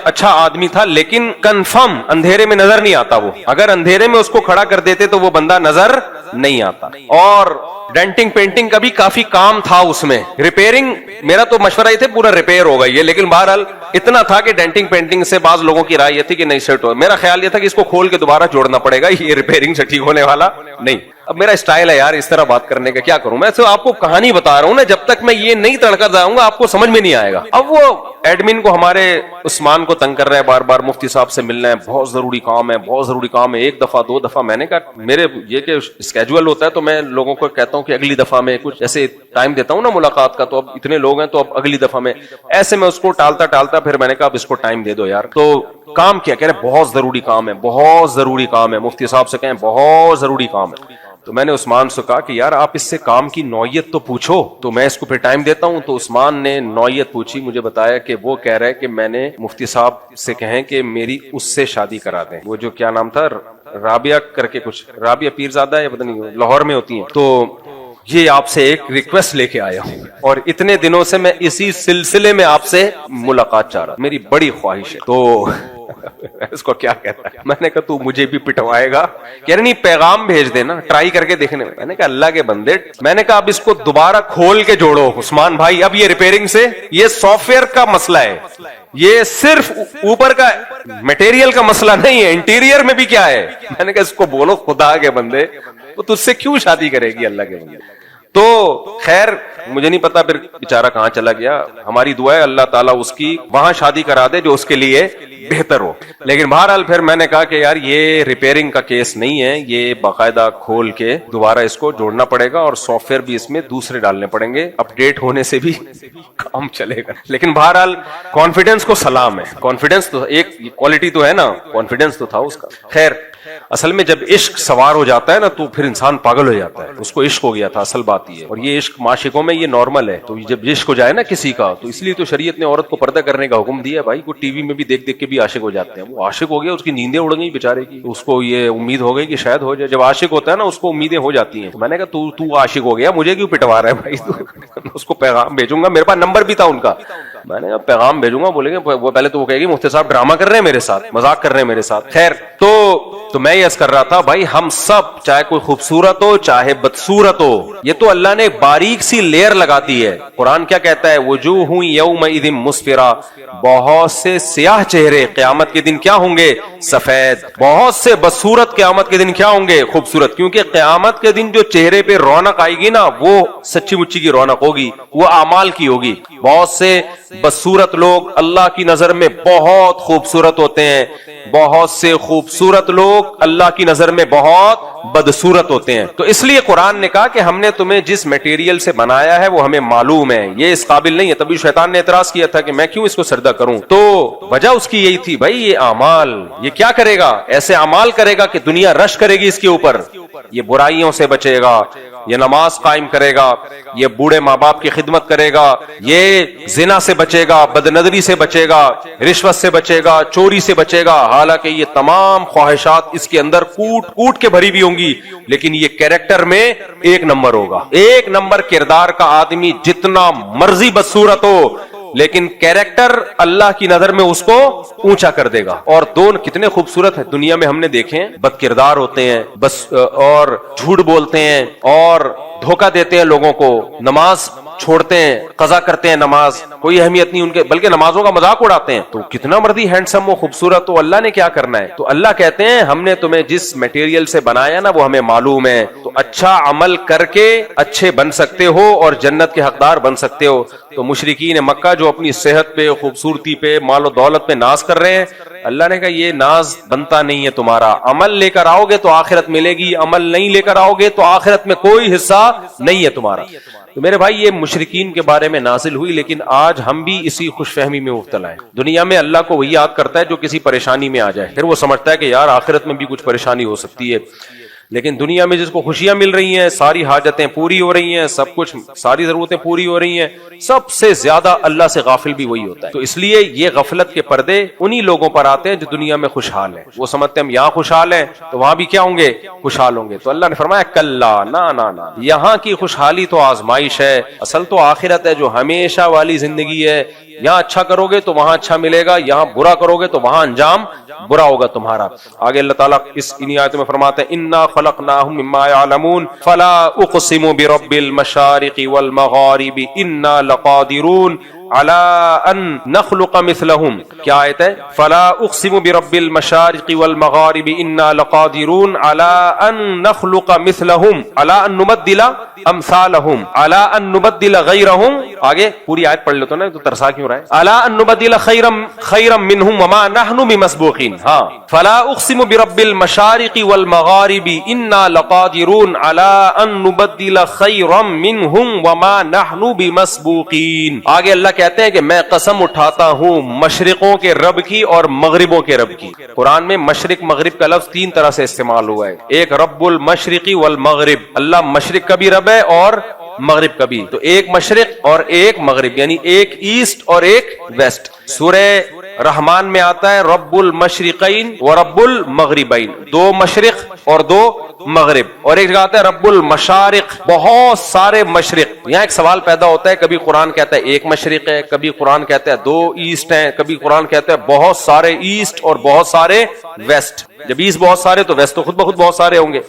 A: اچھا آدمی تھا، لیکن کنفرم اندھیرے میں نظر نہیں آتا. وہ اگر اندھیرے میں اس کو کھڑا کر دیتے تو وہ بندہ نظر نہیں آتا. اور ڈینٹنگ پینٹنگ کا بھی کافی کام تھا اس میں، ریپیئرنگ. میرا تو مشورہ یہ تھا پورا ریپیئر ہو گئی ہے، لیکن بہرحال اتنا تھا کہ ڈینٹنگ پینٹنگ سے بعض لوگوں کی رائے یہ تھی کہ نہیں سیٹ ہو. میرا خیال یہ تھا کہ اس کو کھول کے دوبارہ جوڑنا پڑے گا، یہ ریپیئرنگ سے ٹھیک ہونے والا نہیں. اب میرا اسٹائل ہے یار اس طرح بات کرنے کا، کیا کروں میں؟ تو آپ کو کہانی بتا رہا ہوں نا، جب تک میں یہ نہیں تڑکا جاؤں گا آپ کو سمجھ میں نہیں آئے گا. اب وہ ایڈمن کو ہمارے عثمان کو تنگ کر رہے ہیں، بار بار مفتی صاحب سے ملنا ہے، بہت ضروری کام ہے، بہت ضروری کام ہے. ایک دفعہ دو دفعہ میں نے کہا میرے یہ کہ اسکیجول ہوتا ہے تو میں لوگوں کو کہتا ہوں کہ اگلی دفعہ میں کچھ ایسے ٹائم دیتا ہوں نا ملاقات کا، تو اب اتنے لوگ ہیں تو اب اگلی دفعہ میں ایسے میں اس کو ٹالتا پھر میں نے کہا اب اس کو ٹائم دے دو یار. تو کام کیا کہہ رہے؟ بہت ضروری کام ہے، بہت ضروری کام ہے، مفتی صاحب سے کہیں بہت ضروری کام ہے. تو میں نے عثمان سے کہا کہ یار آپ اس سے کام کی نوعیت تو پوچھو تو میں اس کو پھر ٹائم دیتا ہوں. تو عثمان نے نوعیت پوچھی، مجھے بتایا کہ وہ کہہ رہا ہے کہ میں نے مفتی صاحب سے کہیں کہ میری اس سے شادی کرا دیں. وہ جو کیا نام تھا، رابعہ کر کے کچھ، رابعہ پیرزادہ ہے یا پتہ نہیں، لاہور میں ہوتی ہیں. تو یہ آپ سے ایک ریکویسٹ لے کے آیا ہوں، اور اتنے دنوں سے میں اسی سلسلے میں آپ سے ملاقات چاہ رہا، میری بڑی خواہش ہے. تو اس کو کیا کہتا ہے؟ میں نے کہا تو مجھے بھی پٹوائے گا؟ کہہ رہے نہیں پیغام بھیج دینا، ٹرائی کر کے دیکھنے. میں نے کہا اللہ کے بندے، میں نے کہا اب اس کو دوبارہ کھول کے جوڑو عثمان بھائی. اب یہ ریپیئرنگ سے، یہ سافٹ ویئر کا مسئلہ ہے، یہ صرف اوپر کا میٹیریل کا مسئلہ نہیں ہے، انٹیریئر میں بھی کیا ہے. میں نے کہا اس کو بولو خدا کے بندے وہ تجھ سے کیوں شادی کرے گی اللہ کے بندے. تو خیر مجھے نہیں پتا پھر بیچارہ کہاں چلا گیا. ہماری دعا ہے اللہ تعالیٰ اس کی وہاں شادی کرا دے جو اس کے لیے بہتر ہو. لیکن بہرحال پھر میں نے کہا کہ یار یہ ریپیئرنگ کا کیس نہیں ہے، یہ باقاعدہ کھول کے دوبارہ اس کو جوڑنا پڑے گا، اور سافٹ ویئر بھی اس میں دوسرے ڈالنے پڑیں گے، اپ ڈیٹ ہونے سے بھی کام چلے گا. لیکن بہرحال کانفیڈنس کو سلام ہے، کانفیڈنس تو ایک کوالٹی تو ہے نا، کانفیڈنس تو تھا اس کا. خیر اصل میں جب عشق سوار ہو جاتا ہے نا تو پھر انسان پاگل ہو جاتا ہے. اس کو عشق ہو گیا تھا، اصل بات یہ ہے. اور یہ عشق معاشقوں میں یہ نارمل ہے. تو جب عشق ہو جائے نا کسی کا، تو اس لیے تو شریعت نے عورت کو پردہ کرنے کا حکم دیا ہے. بھائی وہ ٹی وی میں بھی دیکھ دیکھ کے بھی عاشق ہو جاتے ہیں. وہ عاشق ہو گیا، اس کی نیندیں اڑ گئی بیچارے کی، اس کو یہ امید ہو گئی کہ شاید ہو جائے. جب عاشق ہوتا ہے نا اس کو امیدیں ہو جاتی ہیں. تو میں نے کہا تو عاشق ہو گیا، مجھے کیوں پٹوا رہا ہے بھائی؟ اس کو پیغام بھیجوں گا، میرے پاس نمبر بھی تھا ان کا. میں نے کہا پیغام بھیجوں گا، بولیں گے وہ پہلے تو وہ کہے گی مفتی صاحب ڈرامہ کر رہے ہیں میرے ساتھ، مذاق کر رہے ہیں میرے ساتھ. خیر تو میں یہ عرض کر رہا تھا بھائی ہم سب چاہے کوئی خوبصورت ہو چاہے بدصورت ہو، یہ تو اللہ نے باریک سی لیئر لگا دی ہے. قرآن کیا کہتا ہے؟ وجوہ یومئذ مسفرہ، بہت سے سیاہ چہرے قیامت کے دن کیا ہوں گے؟ سفید. بہت سے بدصورت قیامت کے دن کیا ہوں گے؟ خوبصورت. کیونکہ قیامت کے دن جو چہرے پہ رونق آئے گی نا وہ سچی مچی کی رونق ہوگی، وہ اعمال کی ہوگی. بہت سے بدصورت لوگ اللہ کی نظر میں بہت خوبصورت ہوتے ہیں، بہت سے خوبصورت لوگ اللہ کی نظر میں بہت بدصورت ہوتے ہیں. تو اس لیے قرآن نے کہا کہ ہم نے تمہیں جس میٹیریل سے بنایا ہے وہ ہمیں معلوم ہے، یہ اس قابل نہیں ہے. تبھی شیطان نے اعتراض کیا تھا کہ میں کیوں اس کو سردہ کروں. تو وجہ اس کی یہی تھی بھائی یہ اعمال، یہ کیا کرے گا؟ ایسے اعمال کرے گا کہ دنیا رش کرے گی اس کے اوپر. یہ برائیوں سے بچے گا، یہ نماز قائم کرے گا، یہ بوڑھے ماں باپ کی خدمت کرے گا، یہ زنا سے بچے گا، بدنظری سے بچے گا، رشوت سے بچے گا، چوری سے بچے گا. حالانکہ یہ تمام خواہشات اس کے اندر کوٹ کوٹ کے بھری بھی ہوں گی، لیکن یہ کیریکٹر میں ایک نمبر ہوگا. ایک نمبر کردار کا آدمی جتنا مرضی بدصورت ہو، لیکن کیریکٹر اللہ کی نظر میں اس کو اونچا کر دے گا. اور دونوں کتنے خوبصورت ہیں دنیا میں ہم نے دیکھے ہیں, بد کردار ہوتے ہیں بس اور جھوٹ بولتے ہیں اور دھوکہ دیتے ہیں لوگوں کو, نماز چھوڑتے ہیں, قضا کرتے ہیں نماز, کوئی اہمیت نہیں ان کے, بلکہ نمازوں کا مذاق اڑاتے ہیں. تو کتنا مرضی ہینڈسم و خوبصورت تو اللہ نے کیا کرنا ہے. تو اللہ کہتے ہیں ہم نے تمہیں جس میٹیریل سے بنایا نا وہ ہمیں معلوم ہے, تو اچھا عمل کر کے اچھے بن سکتے ہو اور جنت کے حقدار بن سکتے ہو. تو مشرکین مکہ جو اپنی صحت پہ, خوبصورتی پہ, مال و دولت پہ ناز کر رہے ہیں, اللہ نے کہا یہ ناز بنتا نہیں ہے تمہارا. عمل لے کر آؤ گے تو آخرت ملے گی, عمل نہیں لے کر آؤ گے تو آخرت میں کوئی حصہ نہیں ہے تمہارا. تو میرے بھائی یہ مشرکین کے بارے میں نازل ہوئی, لیکن آج ہم بھی اسی خوش فہمی میں مبتلا ہیں. دنیا میں اللہ کو وہی یاد کرتا ہے جو کسی پریشانی میں آ جائے, پھر وہ سمجھتا ہے کہ یار آخرت میں بھی کچھ پریشانی ہو سکتی ہے. لیکن دنیا میں جس کو خوشیاں مل رہی ہیں, ساری حاجتیں پوری ہو رہی ہیں, سب کچھ ساری ضرورتیں پوری ہو رہی ہیں, سب سے زیادہ اللہ سے غافل بھی وہی ہوتا ہے. تو اس لیے یہ غفلت کے پردے انہی لوگوں پر آتے ہیں جو دنیا میں خوشحال ہیں. وہ سمجھتے ہیں ہم یہاں خوشحال ہیں تو وہاں بھی کیا ہوں گے, خوشحال ہوں گے. تو اللہ نے فرمایا کلا, نا, یہاں کی خوشحالی تو آزمائش ہے, اصل تو آخرت ہے جو ہمیشہ والی زندگی ہے. یہاں اچھا کرو گے تو وہاں اچھا ملے گا, یہاں برا کرو گے تو وہاں انجام برا ہوگا تمہارا. آگے اللہ تعالیٰ انہی آیت میں فرماتے ہیں انا خلقناہم مما یعلمون فلا اقسم برب المشارق والمغارب انا لقادرون على ان نخلق مثلهم. کیا آیت ہے؟ فلا اقسم برب المشارق والمغارب انا لقادرون على ان نخلق مثلهم على ان نبدل امثالهم على ان نبدل غيرهم. آگے پوری آیت پڑھ لیتے نا تو ترسا کیوں رہا ہے. على ان نبدل خيرا منهم وما نحن بمسبوقين. ہاں فلا اقسم برب المشارق والمغارب انا لقادرون على ان نبدل خيرا منهم وما نحن بمسبوقين. آگے اللہ کہتے ہیں کہ میں قسم اٹھاتا ہوں مشرقوں کے رب کی اور مغربوں کے رب کی. قرآن میں مشرق مغرب کا لفظ تین طرح سے استعمال ہوا ہے. ایک رب المشرقی والمغرب, اللہ مشرق کا بھی رب ہے اور مغرب کا بھی. تو ایک مشرق اور ایک مغرب, یعنی ایک ایسٹ اور ایک ویسٹ. سورہ رحمان میں آتا ہے رب المشرقین و رب المغربین, دو مشرق اور دو مغرب. اور ایک جگہ آتا ہے رب المشارق, بہت سارے مشرق. یہاں ایک سوال پیدا ہوتا ہے, کبھی قرآن کہتا ہے ایک مشرق ہے, کبھی قرآن کہتا ہے دو ایسٹ ہیں, کبھی قرآن کہتا ہے بہت سارے ایسٹ اور بہت سارے ویسٹ. جب ایسٹ بہت سارے تو ویسٹ تو خود بخود بہت سارے ہوں گے.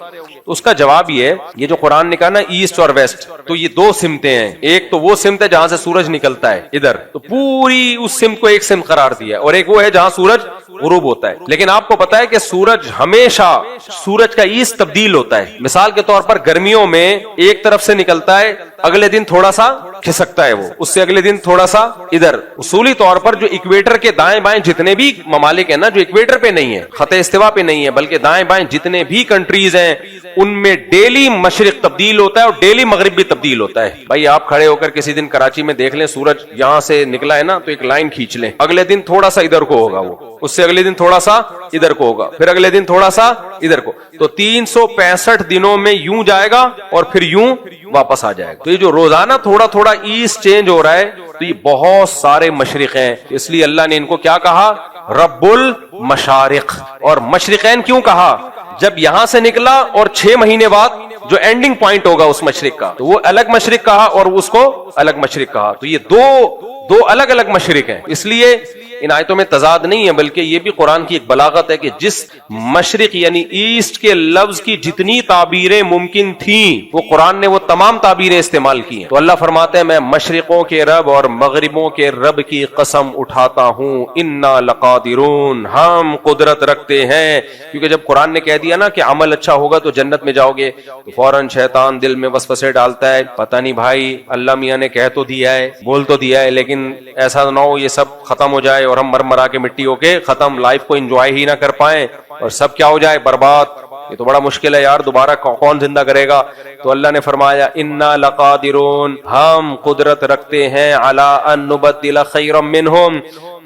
A: تو اس کا جواب یہ ہے, یہ جو قرآن نے کہا نا ایسٹ اور ویسٹ, تو یہ دو سمتیں ہیں. ایک تو وہ سمت ہے جہاں سے سورج نکلتا ہے ادھر, تو پوری اس سمت کو ایک سمت قرار دیا ہے, اور ایک وہ ہے جہاں سورج غروب ہوتا ہے. لیکن آپ کو پتا ہے کہ سورج ہمیشہ, سورج کا ایسٹ تبدیل ہوتا ہے. مثال کے طور پر گرمیوں میں ایک طرف سے نکلتا ہے, اگلے دن تھوڑا سا کھسکتا ہے وہ, اس سے اگلے دن تھوڑا سا ادھر. اصولی طور پر جو اکویٹر کے دائیں بائیں جتنے بھی ممالک ہیں نا, جو اکویٹر پہ نہیں ہے, خط استوا پہ نہیں ہے, بلکہ دائیں بائیں جتنے بھی کنٹریز ہیں, ان میں ڈیلی مشرق تبدیل ہوتا ہے اور ڈیلی مغرب بھی تبدیل ہوتا ہے. بھائی آپ کھڑے ہو کر کسی دن کراچی میں دیکھ لیں, سورج یہاں سے نکلا ہے نا, تو ایک لائن کھینچ لیں, اگلے دن تھوڑا سا ادھر کو ہوگا وہ, اس سے اگلے دن تھوڑا سا ادھر کو ہوگا, پھر اگلے دن تھوڑا سا ادھر کو. تو 365 دنوں میں یوں جائے گا اور پھر یوں واپس آ جائے گا. تو یہ جو روزانہ تھوڑا تھوڑا ایسٹ چینج ہو رہا ہے, تو یہ بہت سارے مشرق ہیں. اس لیے اللہ نے ان کو کیا کہا, رب المشارق. اور مشرقین کیوں کہا؟ جب یہاں سے نکلا اور 6 مہینے بعد جو اینڈنگ پوائنٹ ہوگا اس مشرق کا, تو وہ الگ مشرق کہا اور اس کو الگ مشرق کہا. تو یہ دو الگ الگ مشرق ہیں. اس لیے ان آیتوں میں تضاد نہیں ہے, بلکہ یہ بھی قرآن کی ایک بلاغت ہے کہ جس مشرق یعنی ایسٹ کے لفظ کی جتنی تعبیریں ممکن تھیں, وہ قرآن نے وہ تمام تعبیریں استعمال کی ہیں. تو اللہ فرماتے ہیں میں مشرقوں کے رب اور مغربوں کے رب کی قسم اٹھاتا ہوں, انا لقادرون, ہم قدرت رکھتے ہیں. کیونکہ جب قرآن نے کہہ دیا نا کہ عمل اچھا ہوگا تو جنت میں جاؤ گے, تو فوراً شیطان دل میں وسوسے ڈالتا ہے, پتہ نہیں بھائی اللہ میاں نے کہہ تو دیا ہے, بول تو دیا ہے, لیکن ایسا نہ ہو یہ سب ختم ہو جائے اور ہم مرا کے مٹی ہو کے ختم, لائف کو انجوائے ہی نہ کر پائیں اور سب کیا ہو جائے, برباد. یہ تو بڑا مشکل ہے یار, دوبارہ کون زندہ کرے گا. تو اللہ نے فرمایا انا لقادرون, ہم قدرت رکھتے ہیں, علی ان نبدل خیرا منہم,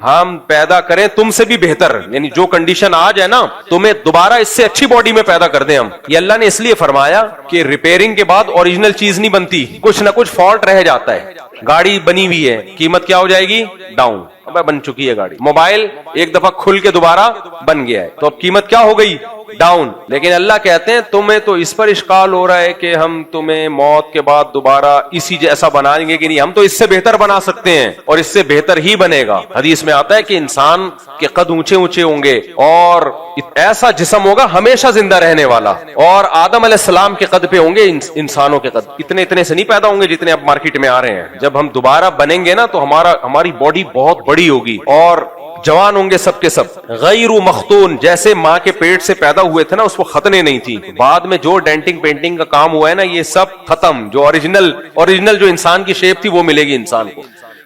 A: ہم پیدا کریں تم سے بھی بہتر, یعنی جو کنڈیشن آج ہے نا تمہیں دوبارہ اس سے اچھی باڈی میں پیدا کر دیں ہم. یہ اللہ نے اس لیے فرمایا کہ ریپیئرنگ کے بعد اوریجنل چیز نہیں بنتی, کچھ نہ کچھ فالٹ رہ جاتا ہے. گاڑی بنی ہوئی ہے, قیمت کیا ہو جائے گی, ڈاؤن. اب بن چکی ہے گاڑی. موبائل ایک دفعہ کھل کے دوبارہ بن گیا ہے, تو اب قیمت کیا ہو گئی, ڈاؤن. لیکن اللہ کہتے ہیں تمہیں تو اس پر اشکال ہو رہا ہے کہ ہم تمہیں موت کے بعد دوبارہ اسی جیسا بنائیں گے کہ نہیں, ہم تو اس سے بہتر بنا سکتے ہیں اور اس سے بہتر ہی بنے گا. حدیث میں آتا ہے کہ انسان کے قد اونچے اونچے ہوں گے اور ایسا جسم ہوگا ہمیشہ زندہ رہنے والا, اور آدم علیہ السلام کے قد پہ ہوں گے انسانوں کے قد. اتنے سے نہیں پیدا ہوں گے جتنے اب مارکیٹ میں آ رہے ہیں. جب ہم دوبارہ بنیں گے نا تو ہماری باڈی بہت بڑی ہوگی اور جوان ہوں گے سب کے سب. غیر مختون, جیسے ماں کے پیٹ سے پیدا ہوئے تھے نا اس کو ختنے نہیں تھی, بعد میں جو ڈینٹنگ پینٹنگ کا کام ہوا ہے نا یہ سب ختم. جو اوریجنل جو انسان کی شیپ تھی وہ ملے گی انسان کو.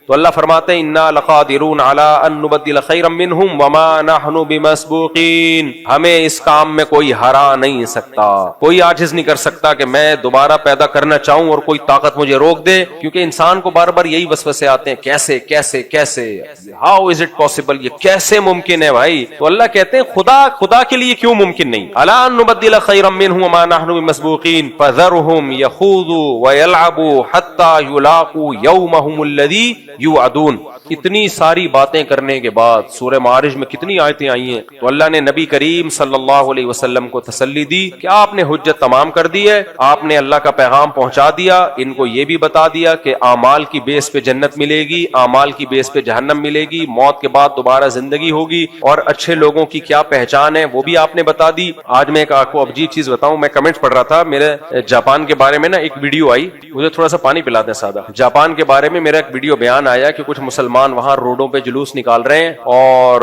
A: تو اللہ فرماتے ہیں انا لقادرون علی ان نبدل خیرا منہم وما نحن بمسبوقین, ہمیں اس کام میں کوئی ہرا نہیں سکتا, کوئی عاجز نہیں کر سکتا کہ میں دوبارہ پیدا کرنا چاہوں اور کوئی طاقت مجھے روک دے. کیونکہ انسان کو بار بار یہی وسوسے آتے ہیں, کیسے کیسے کیسے, ہاؤ از اٹ پاسبل, یہ کیسے ممکن ہے بھائی. تو اللہ کہتے ہیں خدا کے لیے کیوں ممکن نہیں. الی ان نبدل خیرا منہم وما نحن بمسبوقین فذرهم یخوضوا ویلعبوا حتی یلاقوا یومهم الذی یوعدون. اتنی ساری باتیں کرنے کے بعد سورہ معارج میں کتنی آیتیں آئی ہیں, تو اللہ نے نبی کریم صلی اللہ علیہ وسلم کو تسلی دی کہ آپ نے حجت تمام کر دی ہے, آپ نے اللہ کا پیغام پہنچا دیا. ان کو یہ بھی بتا دیا کہ اعمال کی بیس پہ جنت ملے گی, اعمال کی بیس پہ جہنم ملے گی, موت کے بعد دوبارہ زندگی ہوگی, اور اچھے لوگوں کی کیا پہچان ہے وہ بھی آپ نے بتا دی. آج میں ایک آپ کو عجیب چیز بتاؤں, میں کمنٹ پڑھ رہا تھا, میرے جاپان کے بارے میں نا ایک ویڈیو آئی, مجھے تھوڑا سا پانی پلا دیں سادہ. جاپان کے بارے میں میرا ایک ویڈیو بیان آیا کہ کچھ مسلمان وہاں روڈوں پہ جلوس نکال رہے ہیں اور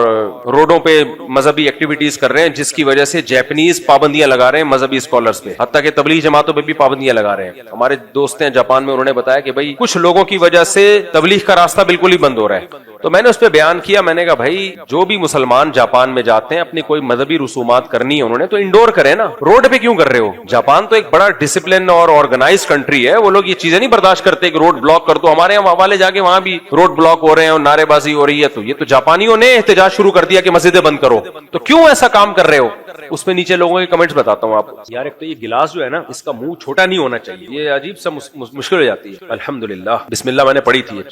A: روڈوں پہ مذہبی ایکٹیویٹیز کر رہے ہیں, جس کی وجہ سے جاپنیز پابندیاں لگا رہے ہیں مذہبی اسکالرز پہ, حتیٰ کہ تبلیغ جماعتوں پہ بھی پابندیاں لگا رہے ہیں. ہمارے دوست ہیں جاپان میں, انہوں نے بتایا کہ بھائی کچھ لوگوں کی وجہ سے تبلیغ کا راستہ بالکل ہی بند ہو رہا ہے. تو میں نے اس پہ بیان کیا, میں نے کہا بھائی جو بھی مسلمان جاپان میں جاتے ہیں اپنی کوئی مذہبی رسومات کرنی ہے انہوں نے تو انڈور کریں نا, روڈ پہ کیوں کر رہے ہو. جاپان تو ایک بڑا ڈسپلن اور آرگنائز کنٹری ہے, وہ لوگ یہ چیزیں نہیں برداشت کرتے کہ روڈ بلاک کر دو. ہمارے یہاں والے جا کے وہاں بھی روڈ بلاک ہو رہے ہیں اور نعرے بازی ہو رہی ہے, تو یہ تو جاپانیوں نے احتجاج شروع کر دیا کہ مسجدیں بند کرو. تو کیوں ایسا کام کر رہے ہو. اس پہ نیچے لوگوں کے کمنٹس بتاتا ہوں آپ کو. یار ایک تو یہ گلاس جو ہے نا اس کا منہ چھوٹا نہیں ہونا چاہیے, یہ عجیب سا مشکل ہو جاتی ہے. الحمدللہ بسم اللہ میں نے پڑھی تھی.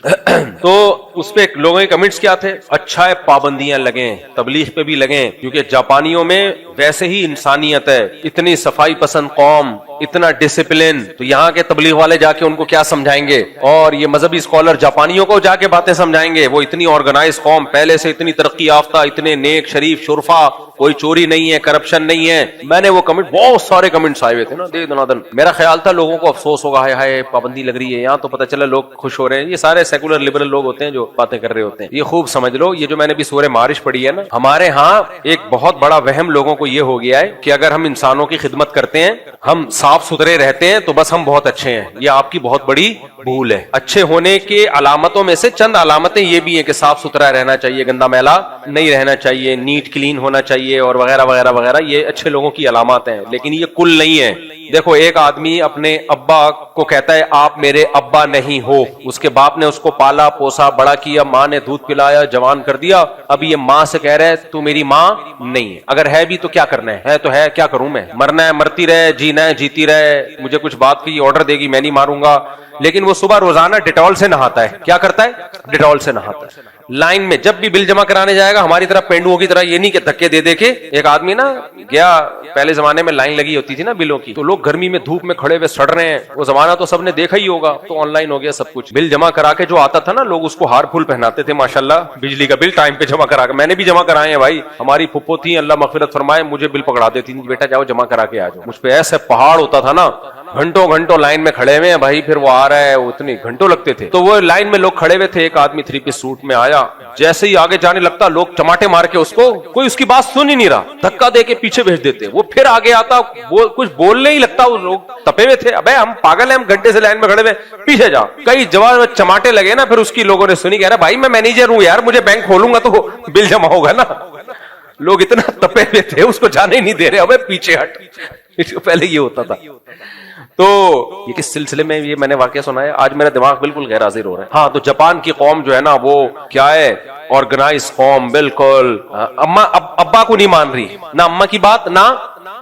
A: تو اس پہ لوگوں کے کمنٹس کیا تھے, اچھا ہے پابندیاں لگیں, تبلیغ پہ بھی لگیں, کیونکہ جاپانیوں میں ویسے ہی انسانیت ہے, اتنی صفائی پسند قوم, اتنا ڈسپلن, تو یہاں کے تبلیغ والے جا کے ان کو کیا سمجھائیں گے, اور یہ مذہبی اسکالر جاپانیوں کو جا کے باتیں سمجھائیں گے. وہ اتنی آرگنائز قوم, پہلے سے اتنی ترقی یافتہ, اتنے نیک شریف شرفا, کوئی چوری نہیں ہے, کرپشن نہیں ہے. میں نے وہ کمنٹ, بہت سارے کمنٹس آئے ہوئے تھے نا دے دنادن. میرا خیال تھا لوگوں کو افسوس ہوگا, ہائے پابندی لگ رہی ہے, یہاں تو پتہ چلا لوگ خوش ہو رہے ہیں. یہ سارے سیکولر لبرل لوگ ہوتے ہیں جو باتیں کر رہے ہوتے ہیں. یہ خوب سمجھ لو, یہ جو میں نے بھی سورہ معارج پڑھی ہے نا, ہمارے ہاں ایک بہت بڑا وہم لوگوں کو یہ ہو گیا ہے کہ اگر ہم انسانوں کی خدمت کرتے ہیں, ہم صاف ستھرے رہتے ہیں تو بس ہم بہت اچھے ہیں. یہ آپ کی بہت بڑی بھول ہے. اچھے ہونے کے علامتوں میں سے چند علامتیں یہ بھی ہیں کہ صاف ستھرا رہنا چاہیے, گندا میلا نہیں رہنا چاہیے, نیٹ کلین ہونا چاہیے, اور وغیرہ وغیرہ وغیرہ. یہ اچھے لوگوں کی علامات ہیں, لیکن یہ کل نہیں ہے. دیکھو ایک آدمی اپنے ابا کو کہتا ہے آپ میرے ابا نہیں ہو, اس کے باپ نے اس کو پالا پوسا بڑا کیا, ماں نے دودھ پلایا, جوان کر دیا. اب یہ ماں سے کہہ رہا ہے تو میری ماں نہیں ہے. اگر ہے بھی تو کیا کرنا ہے تو ہے, کیا کروں میں, مرنا ہے مرتی رہے, جینا ہے جیتی رہے, مجھے کچھ بات کی آرڈر دے گی میں نہیں ماروں گا. لیکن وہ صبح روزانہ ڈیٹول سے نہاتا ہے. کیا کرتا ہے, ڈیٹول سے نہاتا ہے. لائن میں جب بھی بل جمع کرانے جائے گا ہماری طرح پینڈوؤں کی طرح, یہ نہیں کہ دھکے دے دے کے. ایک آدمی نا گیا, پہلے زمانے میں لائن لگی ہوتی تھی نا بلوں کی, تو لوگ گرمی میں دھوپ میں کھڑے ہوئے سڑ رہے ہیں. وہ زمانہ تو سب نے دیکھا ہی ہوگا, تو آن لائن ہو گیا سب کچھ. بل جمع کرا کے جو آتا تھا نا, لوگ اس کو ہار پھول پہناتے تھے ماشاءاللہ. بجلی کا بل ٹائم پہ جمع کرا کے, میں نے بھی جمع کرائے ہیں بھائی. ہماری پھپھو تھی اللہ مغفرت فرمائے, مجھے بل پکڑا دیتی تھی, بیٹا جاؤ جمع کرا کے آ جاؤ. مجھ پہ ایسے پہاڑ ہوتا تھا نا, گھنٹوں گھنٹوں لائن میں کھڑے ہوئے ہیں بھائی, پھر وہ آ رہا ہے, اتنے گھنٹوں لگتے تھے. تو وہ لائن میں لوگ کھڑے ہوئے تھے, ایک آدمی 3 پیس سوٹ میں آیا, جیسے ہی آگے جانے لگتا لوگ چماٹے مار کے اس کو, کوئی اس کی بات سن ہی نہیں رہا, دھکا دے کے پیچھے بھیج دیتے. وہ پھر آگے آتا, وہ کچھ بولنے ہی لگتا. وہ لوگ تپے ہوئے تھے, ابے ہم پاگل ہیں, ہم گھنٹے سے لائن میں کھڑے ہوئے, پیچھے جا. کئی جواب چماٹے لگے نا, پھر اس کی لوگوں نے سنی, کہہ رہا بھائی میں مینیجر ہوں یار, مجھے بینک کھولوں گا تو بل جمع ہوگا نا. لوگ اتنا تپے ہوئے تھے, اس کو جانے ہی نہیں دے رہے, ابے پیچھے ہٹ. پہلے یہ ہوتا تھا. تو یہ کس سلسلے میں یہ میں نے واقعہ سنا ہے, آج میرا دماغ بالکل غیر حاضر ہو رہا ہے. ہاں, تو جاپان کی قوم جو ہے نا وہ کیا ہے, آرگنائز قوم بالکل. اما ابا کو نہیں مان رہی, نہ اما کی بات نہ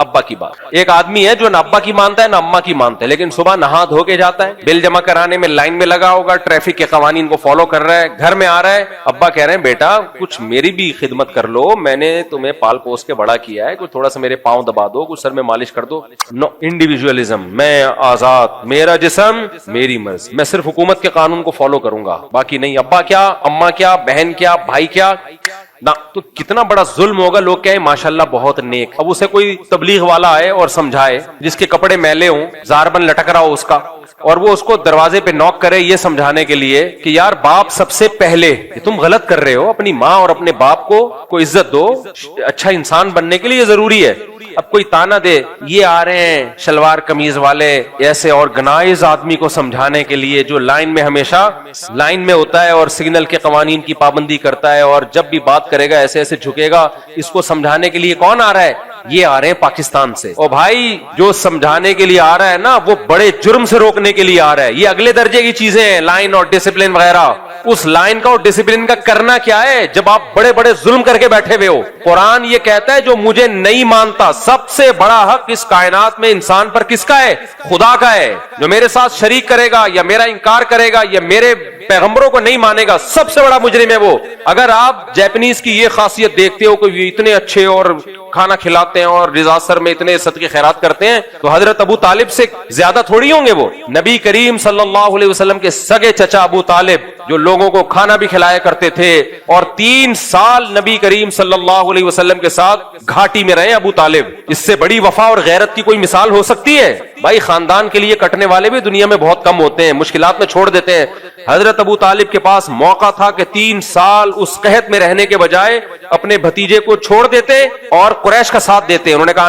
A: ابا کی بات. ایک آدمی ہے جو نہ ابا کی مانتا ہے نہ اما کی مانتا ہے, لیکن صبح نہا دھو کے جاتا ہے, بل جمع کرانے میں لائن میں لگا ہوگا, ٹریفک کے قوانین کو فالو کر رہا ہے, گھر میں آ رہا ہے, ابا کہہ رہے ہیں بیٹا کچھ میری بھی خدمت کر لو, میں نے تمہیں پال پوس کے بڑا کیا ہے, کچھ تھوڑا سا میرے پاؤں دبا دو, کچھ سر میں مالش کر دو. نو, انڈیویجولزم, میں آزاد, میرا جسم میری مرضی, میں صرف حکومت کے قانون کو فالو کروں گا, باقی نہیں. ابا کیا, اما کیا, بہن کیا, بھائی کیا نہ. تو کتنا بڑا ظلم ہوگا. لوگ کہیں ماشاءاللہ بہت نیک, اب اسے کوئی تبلیغ والا آئے اور سمجھائے, جس کے کپڑے میلے ہوں, زاربن لٹک رہا ہو اس کا, اور وہ اس کو دروازے پہ نوک کرے یہ سمجھانے کے لیے کہ یار باپ سب سے پہلے, تم غلط کر رہے ہو, اپنی ماں اور اپنے باپ کو عزت دو, اچھا انسان بننے کے لیے ضروری ہے. اب کوئی تانا دے, یہ آ رہے ہیں شلوار قمیض والے, ایسے آرگنائز آدمی کو سمجھانے کے لیے جو لائن میں ہمیشہ لائن میں ہوتا ہے اور سگنل کے قوانین کی پابندی کرتا ہے, اور جب بھی بات کرے گا ایسے ایسے جھکے گا. اس کو سمجھانے کے لیے کون آ رہا ہے؟ یہ آ رہے ہیں پاکستان سے. اور بھائی جو سمجھانے کے لیے آ رہا ہے نا, وہ بڑے جرم سے روکنے کے لیے آ رہا ہے. یہ اگلے درجے کی چیزیں ہیں, لائن اور ڈسپلن وغیرہ. اس لائن کا اور ڈسپلن کا کرنا کیا ہے جب آپ بڑے بڑے ظلم کر کے بیٹھے ہوئے ہو؟ قرآن یہ کہتا ہے جو مجھے نہیں مانتا, سب سے بڑا حق اس کائنات میں انسان پر کس کا ہے؟ خدا کا ہے. جو میرے ساتھ شریک کرے گا یا میرا انکار کرے گا یا میرے پیغمبروں کو نہیں مانے گا, سب سے بڑا مجرم ہے وہ. اگر آپ جیپنیز کی یہ خاصیت دیکھتے ہو کہ یہ اتنے اچھے اور کھانا کھلاتے ہیں اور رضا سر میں اتنے صدقے خیرات کرتے ہیں, تو حضرت ابو طالب سے زیادہ تھوڑی ہوں گے وہ. نبی کریم صلی اللہ علیہ وسلم کے سگے چچا ابو طالب جو لوگوں کو کھانا بھی کھلایا کرتے تھے, اور 3 سال نبی کریم صلی اللہ علیہ وسلم کے ساتھ گھاٹی میں رہے ابو طالب. اس سے بڑی وفا اور غیرت کی کوئی مثال ہو سکتی ہے؟ بھائی خاندان کے لیے کٹنے والے بھی دنیا میں بہت کم ہوتے ہیں, مشکلات میں چھوڑ دیتے ہیں. حضرت ابو طالب کے پاس موقع تھا کہ 3 سال اس قحط میں رہنے کے بجائے اپنے بھتیجے کو چھوڑ دیتے اور قریش کا ساتھ دیتے. انہوں نے کہا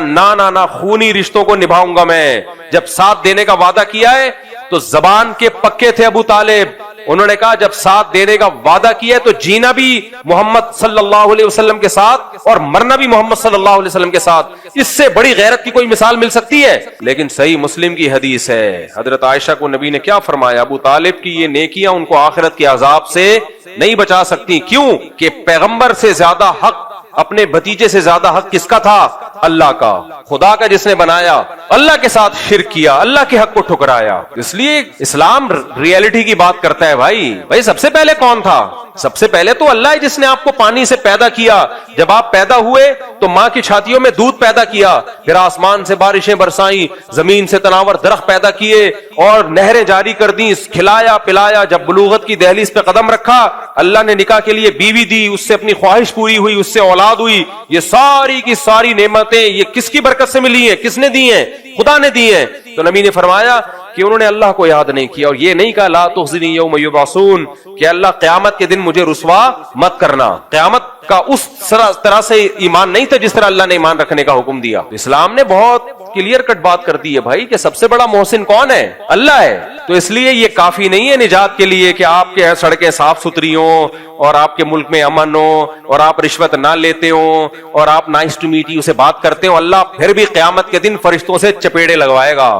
A: نہ خونی رشتوں کو نبھاؤں گا میں. جب ساتھ دینے کا وعدہ کیا ہے تو زبان کے پکے تھے ابو طالب. انہوں نے کہا جب ساتھ دینے کا وعدہ کیا ہے تو جینا بھی محمد صلی اللہ علیہ وسلم کے ساتھ اور مرنا بھی محمد صلی اللہ علیہ وسلم کے ساتھ. اس سے بڑی غیرت کی کوئی مثال مل سکتی ہے؟ لیکن صحیح مسلم کی حدیث ہے, حضرت عائشہ کو نبی نے کیا فرمایا, ابو طالب کی یہ نیکیاں ان کو آخرت کے عذاب سے نہیں بچا سکتی. کیوں کہ پیغمبر سے زیادہ حق, اپنے بھتیجے سے زیادہ حق کس کا تھا؟ اللہ کا. خدا کا جس نے بنایا, اللہ کے ساتھ شرک کیا, اللہ کے حق کو ٹھکرایا. اس لیے اسلام ریئلٹی کی بات کرتا ہے. بھائی سب سے پہلے کون تھا؟ سب سے پہلے تو اللہ ہے جس نے آپ کو پانی سے پیدا کیا. جب آپ پیدا ہوئے تو ماں کی چھاتیوں میں دودھ پیدا کیا, پھر آسمان سے بارشیں برسائیں, زمین سے تناور درخت پیدا کیے اور نہریں جاری کر دیں, کھلایا پلایا. جب بلوغت کی دہلیز پہ قدم رکھا, اللہ نے نکاح کے لیے بیوی دی, اس سے اپنی خواہش پوری ہوئی, اس سے اولاد ہوئی. یہ ساری کی ساری نعمتیں یہ کس کی برکت سے ملی ہیں؟ کس نے دی ہیں؟ خدا نے دی ہیں. تو نبی نے فرمایا کہ انہوں نے اللہ کو یاد نہیں کیا, اور یہ نہیں کہا لا تخزنی یوم یبعثون, کہ اللہ قیامت کے دن مجھے رسوا مت کرنا. قیامت کا اس طرح سے ایمان نہیں تھا جس طرح اللہ نے ایمان رکھنے کا حکم دیا. اسلام نے بہت کلیئر کٹ بات کر دی ہے بھائی کہ سب سے بڑا محسن کون ہے؟ اللہ ہے. تو اس لیے یہ کافی نہیں ہے نجات کے لیے کہ آپ کے سڑکیں صاف ستھری ہوں اور آپ کے ملک میں امن ہو اور آپ رشوت نہ لیتے ہوں اور آپ نائس ٹو میٹ یو سے بات کرتے ہو. اللہ پھر بھی قیامت کے دن فرشتوں سے چپیڑے لگوائے گا.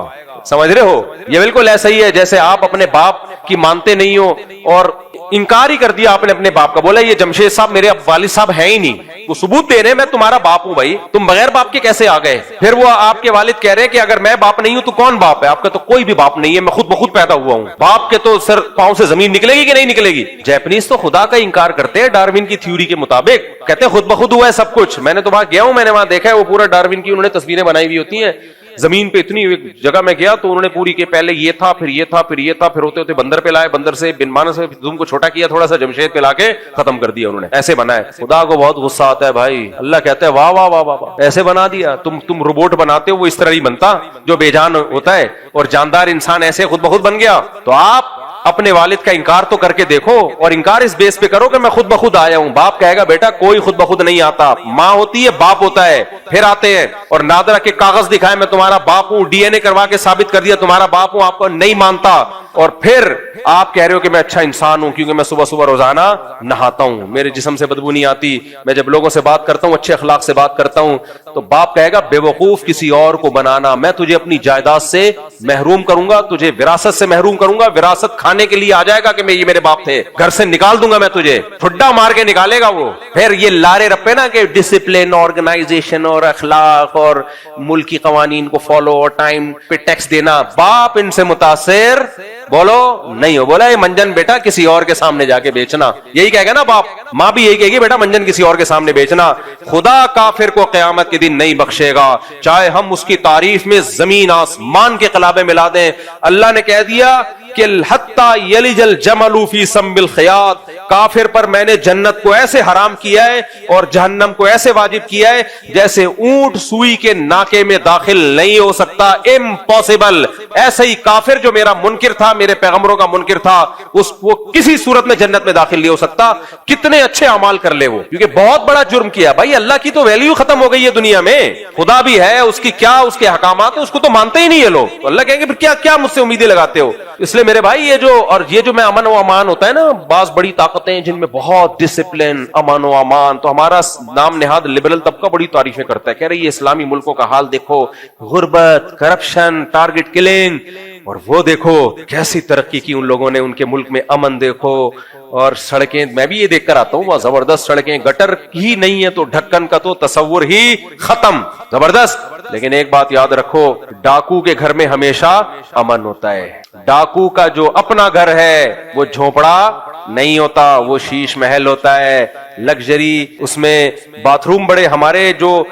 A: سمجھ رہے ہو؟ یہ بالکل ایسا ہی ہے جیسے آپ اپنے باپ کی مانتے نہیں ہو اور انکار ہی کر دیا آپ نے اپنے باپ کا, بولا یہ جمشید صاحب میرے والد صاحب ہیں ہی نہیں, وہ ثبوت دے رہے میں تمہارا باپ ہوں. بھائی تم بغیر باپ کے کیسے آ گئے؟ پھر وہ آپ کے والد کہہ رہے کہ اگر میں باپ نہیں ہوں تو کون باپ ہے؟ آپ کا تو کوئی بھی باپ نہیں ہے, میں خود بخود پیدا ہوا ہوں. باپ کے تو سر پاؤں سے زمین نکلے گی کہ نہیں نکلے گی؟ جیپنیز تو خدا کا انکار کرتے ہیں ڈارون کی تھیوری کے مطابق, کہتے ہیں خود بخود ہوا ہے سب کچھ. میں نے تو وہاں گیا ہوں, میں نے وہاں دیکھا ہے وہ پورا ڈارون کی انہوں نے تصویریں بنائی ہوئی ہوتی ہیں زمین پہ. اتنی جگہ میں گیا تو انہوں نے پوری کے پہلے یہ تھا پھر یہ تھا پھر یہ تھا, پھر ہوتے ہوتے بندر پہ لائے, بندر سے بن مانس سے زوم کو چھوٹا کیا, تھوڑا سا جمشید پہ لا کے ختم کر دیا انہوں نے. ایسے بنا ہے. خدا کو بہت غصہ آتا ہے بھائی. اللہ کہتا ہے واہ واہ واہ واہ, ایسے بنا دیا. تم روبوٹ بناتے ہو, وہ اس طرح نہیں بنتا جو بے جان ہوتا ہے, اور جاندار انسان ایسے خود بخود بن گیا. تو آپ اپنے والد کا انکار تو کر کے دیکھو, اور انکار اس بیس پہ کرو کہ میں خود بخود آیا ہوں. باپ کہے گا بیٹا کوئی خود بخود نہیں آتا, ماں ہوتی ہے باپ ہوتا ہے, پھر آتے ہیں. اور نادرا کے کاغذ دکھائے میں تمہارا باپ ہوں, ڈی این اے کروا کے ثابت کر دیا تمہارا باپ ہوں, آپ کو نہیں مانتا. اور پھر آپ کہہ رہے ہو کہ میں اچھا انسان ہوں کیونکہ میں صبح صبح روزانہ نہاتا ہوں, میرے جسم سے بدبو نہیں آتی, میں جب لوگوں سے بات کرتا ہوں اچھے اخلاق سے بات کرتا ہوں. تو باپ کہے گا بے وقوف کسی اور کو بنانا, میں تجھے اپنی جائیداد سے محروم کروں گا, تجھے وراثت سے محروم کروں گا, وراثت کھانے کے لیے آ جائے گا کہ میں یہ میرے باپ تھے, گھر سے نکال دوں گا میں تجھے, ٹھڈا مار کے نکالے گا وہ. پھر یہ لارے رپے نا کہ ڈسپلن, آرگنائزیشن اور اخلاق اور ملکی قوانین کو فالو اور ٹائم پہ ٹیکس دینا, باپ ان سے متاثر بولو نہیں ہو. بولا یہ منجن بیٹا کسی اور کے سامنے جا کے بیچنا, یہی کہے گا نا باپ, ماں بھی یہی کہے گی بیٹا منجن کسی اور کے سامنے بیچنا. خدا کافر کو قیامت کے دن نہیں بخشے گا, چاہے ہم اس کی تعریف میں زمین آسمان کے قلابے ملا دیں. اللہ نے کہہ دیا کہ حتی یلج الجمل فی سم الخیاط, کافر پر میں نے جنت کو ایسے حرام کیا ہے اور جہنم کو ایسے واجب کیا ہے جیسے اونٹ سوئی کے ناکے میں داخل نہیں ہو سکتا, امپاسبل. ایسے ہی کافر جو میرا منکر تھا, میرے پیغمبروں کا منکر تھا, اس وہ کسی صورت میں جنت میں داخل نہیں ہو سکتا, کتنے اچھے اعمال کر لے وہ, کیونکہ بہت بڑا جرم کیا. بھائی اللہ کی تو ویلیو ختم ہو گئی ہے دنیا میں, خدا بھی ہے, اس کی کیا اس کے احکامات, اس کو تو مانتے ہی نہیں ہے لوگ. اللہ کہیں گے پھر کیا کیا مجھ سے امیدیں لگاتے ہو. اس لیے میرے بھائی یہ جو میں امن و امان ہوتا ہے نا, بعض بڑی طاقتیں جن میں بہت ڈسپلن, امن و امان, تو ہمارا نام نہاد لبرل طبقہ بڑی تعریفیں کرتا ہے, کہہ رہی ہے اسلامی ملکوں کا حال دیکھو, غربت, کرپشن, ٹارگٹ کلنگ, اور وہ دیکھو کیسی ترقی کی ان لوگوں نے, ان کے ملک میں امن دیکھو, اور سڑکیں میں بھی یہ دیکھ کر آتا ہوں, وہ زبردست سڑکیں, گٹر ہی نہیں ہے تو ڈھکن کا تو تصور ہی ختم, زبردست. لیکن ایک بات یاد رکھو, ڈاکو کے گھر میں ہمیشہ امن ہوتا ہے. ڈاکو کا جو اپنا گھر ہے وہ جھونپڑا نہیں ہوتا, وہ شیش محل ہوتا ہے, لگژری, اس میں باتھ روم بڑے, ہمارے جو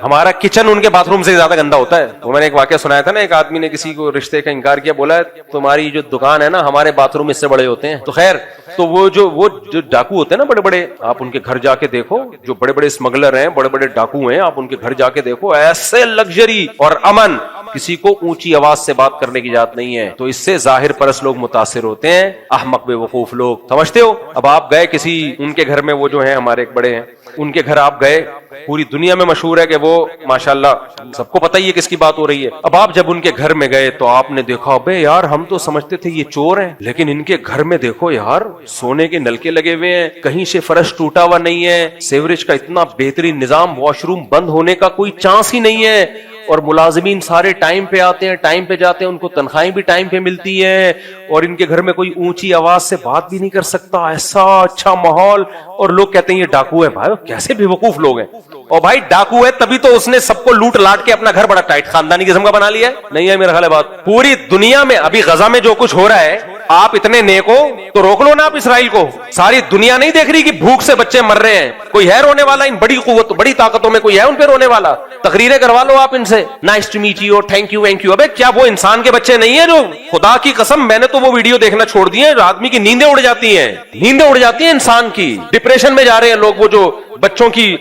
A: ہمارا کچن ان کے باتھ روم سے زیادہ گندا ہوتا ہے. وہ میں نے ایک واقعہ سنایا تھا نا, ایک آدمی نے کسی کو رشتے کا انکار کیا, بولا تمہاری جو دکان ہے نا ہمارے باتھ روم اس سے بڑے ہوتے ہیں. تو خیر, تو وہ جو ڈاکو ہوتے ہیں نا بڑے بڑے, آپ ان کے گھر جا کے دیکھو, جو بڑے بڑے اسمگلر ہیں, بڑے بڑے ڈاکو ہیں, آپ ان کے گھر جا کے دیکھو, ایسے لگژری اور امن, کسی کو اونچی آواز سے بات کرنے کی اجازت نہیں ہے. تو اس سے ظاہر پرست لوگ متاثر ہوتے ہیں, احمق بے وقوف لوگ, سمجھتے ہو. اب آپ گئے کسی ان کے گھر میں, وہ جو ہیں ہمارے ایک بڑے ہیں, ان کے گھر آپ گئے, پوری دنیا میں مشہور ہے کہ وہ ماشاءاللہ سب کو پتہ ہی ہے کس کی بات ہو رہی ہے. اب آپ جب ان کے گھر میں گئے تو آپ نے دیکھا, بے یار ہم تو سمجھتے تھے یہ چور ہیں, لیکن ان کے گھر میں دیکھو یار سونے کے نلکے لگے ہوئے ہیں, کہیں سے فرش ٹوٹا ہوا نہیں ہے, سیوریج کا اتنا بہترین نظام, واش روم بند ہونے کا کوئی چانس ہی نہیں ہے, اور ملازمین سارے ٹائم پہ آتے ہیں, ٹائم پہ جاتے ہیں, ان کو تنخواہیں بھی ٹائم پہ ملتی ہیں, اور ان کے گھر میں کوئی اونچی آواز سے بات بھی نہیں کر سکتا, ایسا اچھا ماحول. اور لوگ کہتے ہیں یہ ڈاکو ہے. بھائی کیسے بے وقوف لوگ ہیں. اور بھائی ڈاکو ہے تبھی تو اس نے سب کو لوٹ لاٹ کے اپنا گھر بڑا ٹائٹ خاندانی قسم کا بنا لیا ہے. نہیں ہے میرا خیال ہے بات. پوری دنیا میں ابھی غزہ میں جو کچھ ہو رہا ہے, آپ اتنے نیک ہو تو روک لو نا آپ اسرائیل کو. ساری دنیا نہیں دیکھ رہی کہ بھوک سے بچے مر رہے ہیں, کوئی ہے رونے والا؟ ان بڑی قوت بڑی طاقتوں میں کوئی ہے ان پہ رونے والا؟ تقریریں کروا لو آپ ان سے, nice to meet you, thank you, thank you. ابے کیا وہ انسان کے بچے نہیں ہیں جو, خدا کی قسم میں نے تو وہ ویڈیو دیکھنا چھوڑ دی ہے, آدمی کی نیندیں اڑ جاتی ہیں, نیندیں اڑ جاتی ہیں انسان کی, ڈپریشن میں جا رہے ہیں لوگ. وہ جو بچوں کی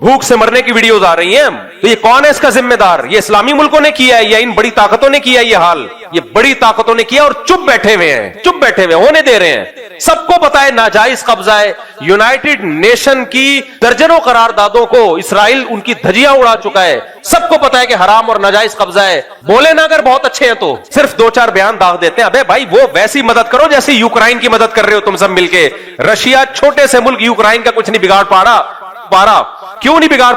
A: بھوک سے مرنے کی ویڈیوز آ رہی ہیں, تو یہ کون ہے اس کا ذمہ دار؟ یہ اسلامی ملکوں نے کیا ہے یا ان بڑی طاقتوں نے کیا ہے یہ حال؟ یہ بڑی طاقتوں نے کیا, اور چپ بیٹھے ہوئے ہیں, چپ بیٹھے ہوئے ہونے دے رہے ہیں. سب کو پتا ہے ناجائز قبضہ ہے. یونائٹڈ نیشن کی درجنوں قراردادوں کو اسرائیل ان کی دھجیاں اڑا چکا ہے. سب کو پتا ہے کہ حرام اور ناجائز قبضہ ہے. بولے نا اگر بہت اچھے ہیں تو صرف دو چار بیان داغ دیتے ہیں. ابے بھائی وہ ویسی مدد کرو جیسی یوکرائن کی مدد کر رہے ہو تم سب مل کے. رشیا چھوٹے سے ملک, یوکرائن کا کچھ نہیں بگاڑ پارا. کیوں نہیں بگاڑ؟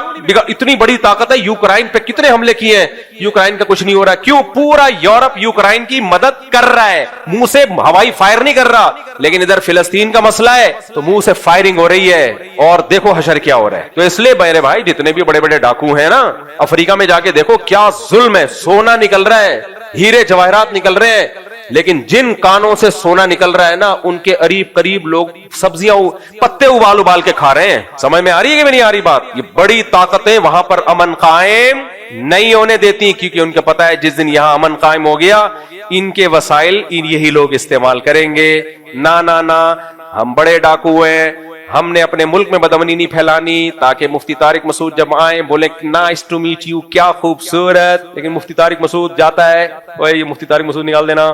A: اتنی بڑی طاقت ہے, یوکرائن پہ کتنے حملے کیے ہیں, یوکرائن کا کچھ نہیں ہو رہا. کیوں؟ پورا یورپ یوکرائن کی مدد کر رہا ہے, منہ سے ہوائی فائر نہیں کر رہا. لیکن ادھر فلسطین کا مسئلہ ہے تو منہ سے فائرنگ ہو رہی ہے, اور دیکھو حشر کیا ہو رہا ہے. تو اس لیے میرے بھائی جتنے بھی بڑے بڑے ڈاکو ہیں نا, افریقہ میں جا کے دیکھو کیا ظلم ہے. سونا نکل رہا ہے, ہیرے جواہرات نکل رہے ہیں, لیکن جن کانوں سے سونا نکل رہا ہے نا, ان کے قریب لوگ سبزیاں پتے ابال کے کھا رہے ہیں. سمجھ میں آ رہی ہے کہ نہیں آ رہی بات؟ یہ بڑی طاقتیں وہاں پر امن قائم نہیں ہونے دیتی, کیونکہ ان کو پتا ہے جس دن یہاں امن قائم ہو گیا, ان کے وسائل یہی لوگ استعمال کریں گے. نہ ہم بڑے ڈاکو ہیں, ہم نے اپنے ملک میں بدامنی نہیں پھیلانی, تاکہ مفتی طارق مسعود جب آئیں بولے نائس ٹو میٹ یو, کیا خوبصورت. لیکن مفتی طارق مسعود جاتا ہے, یہ مفتی طارق مسعود نکال دینا,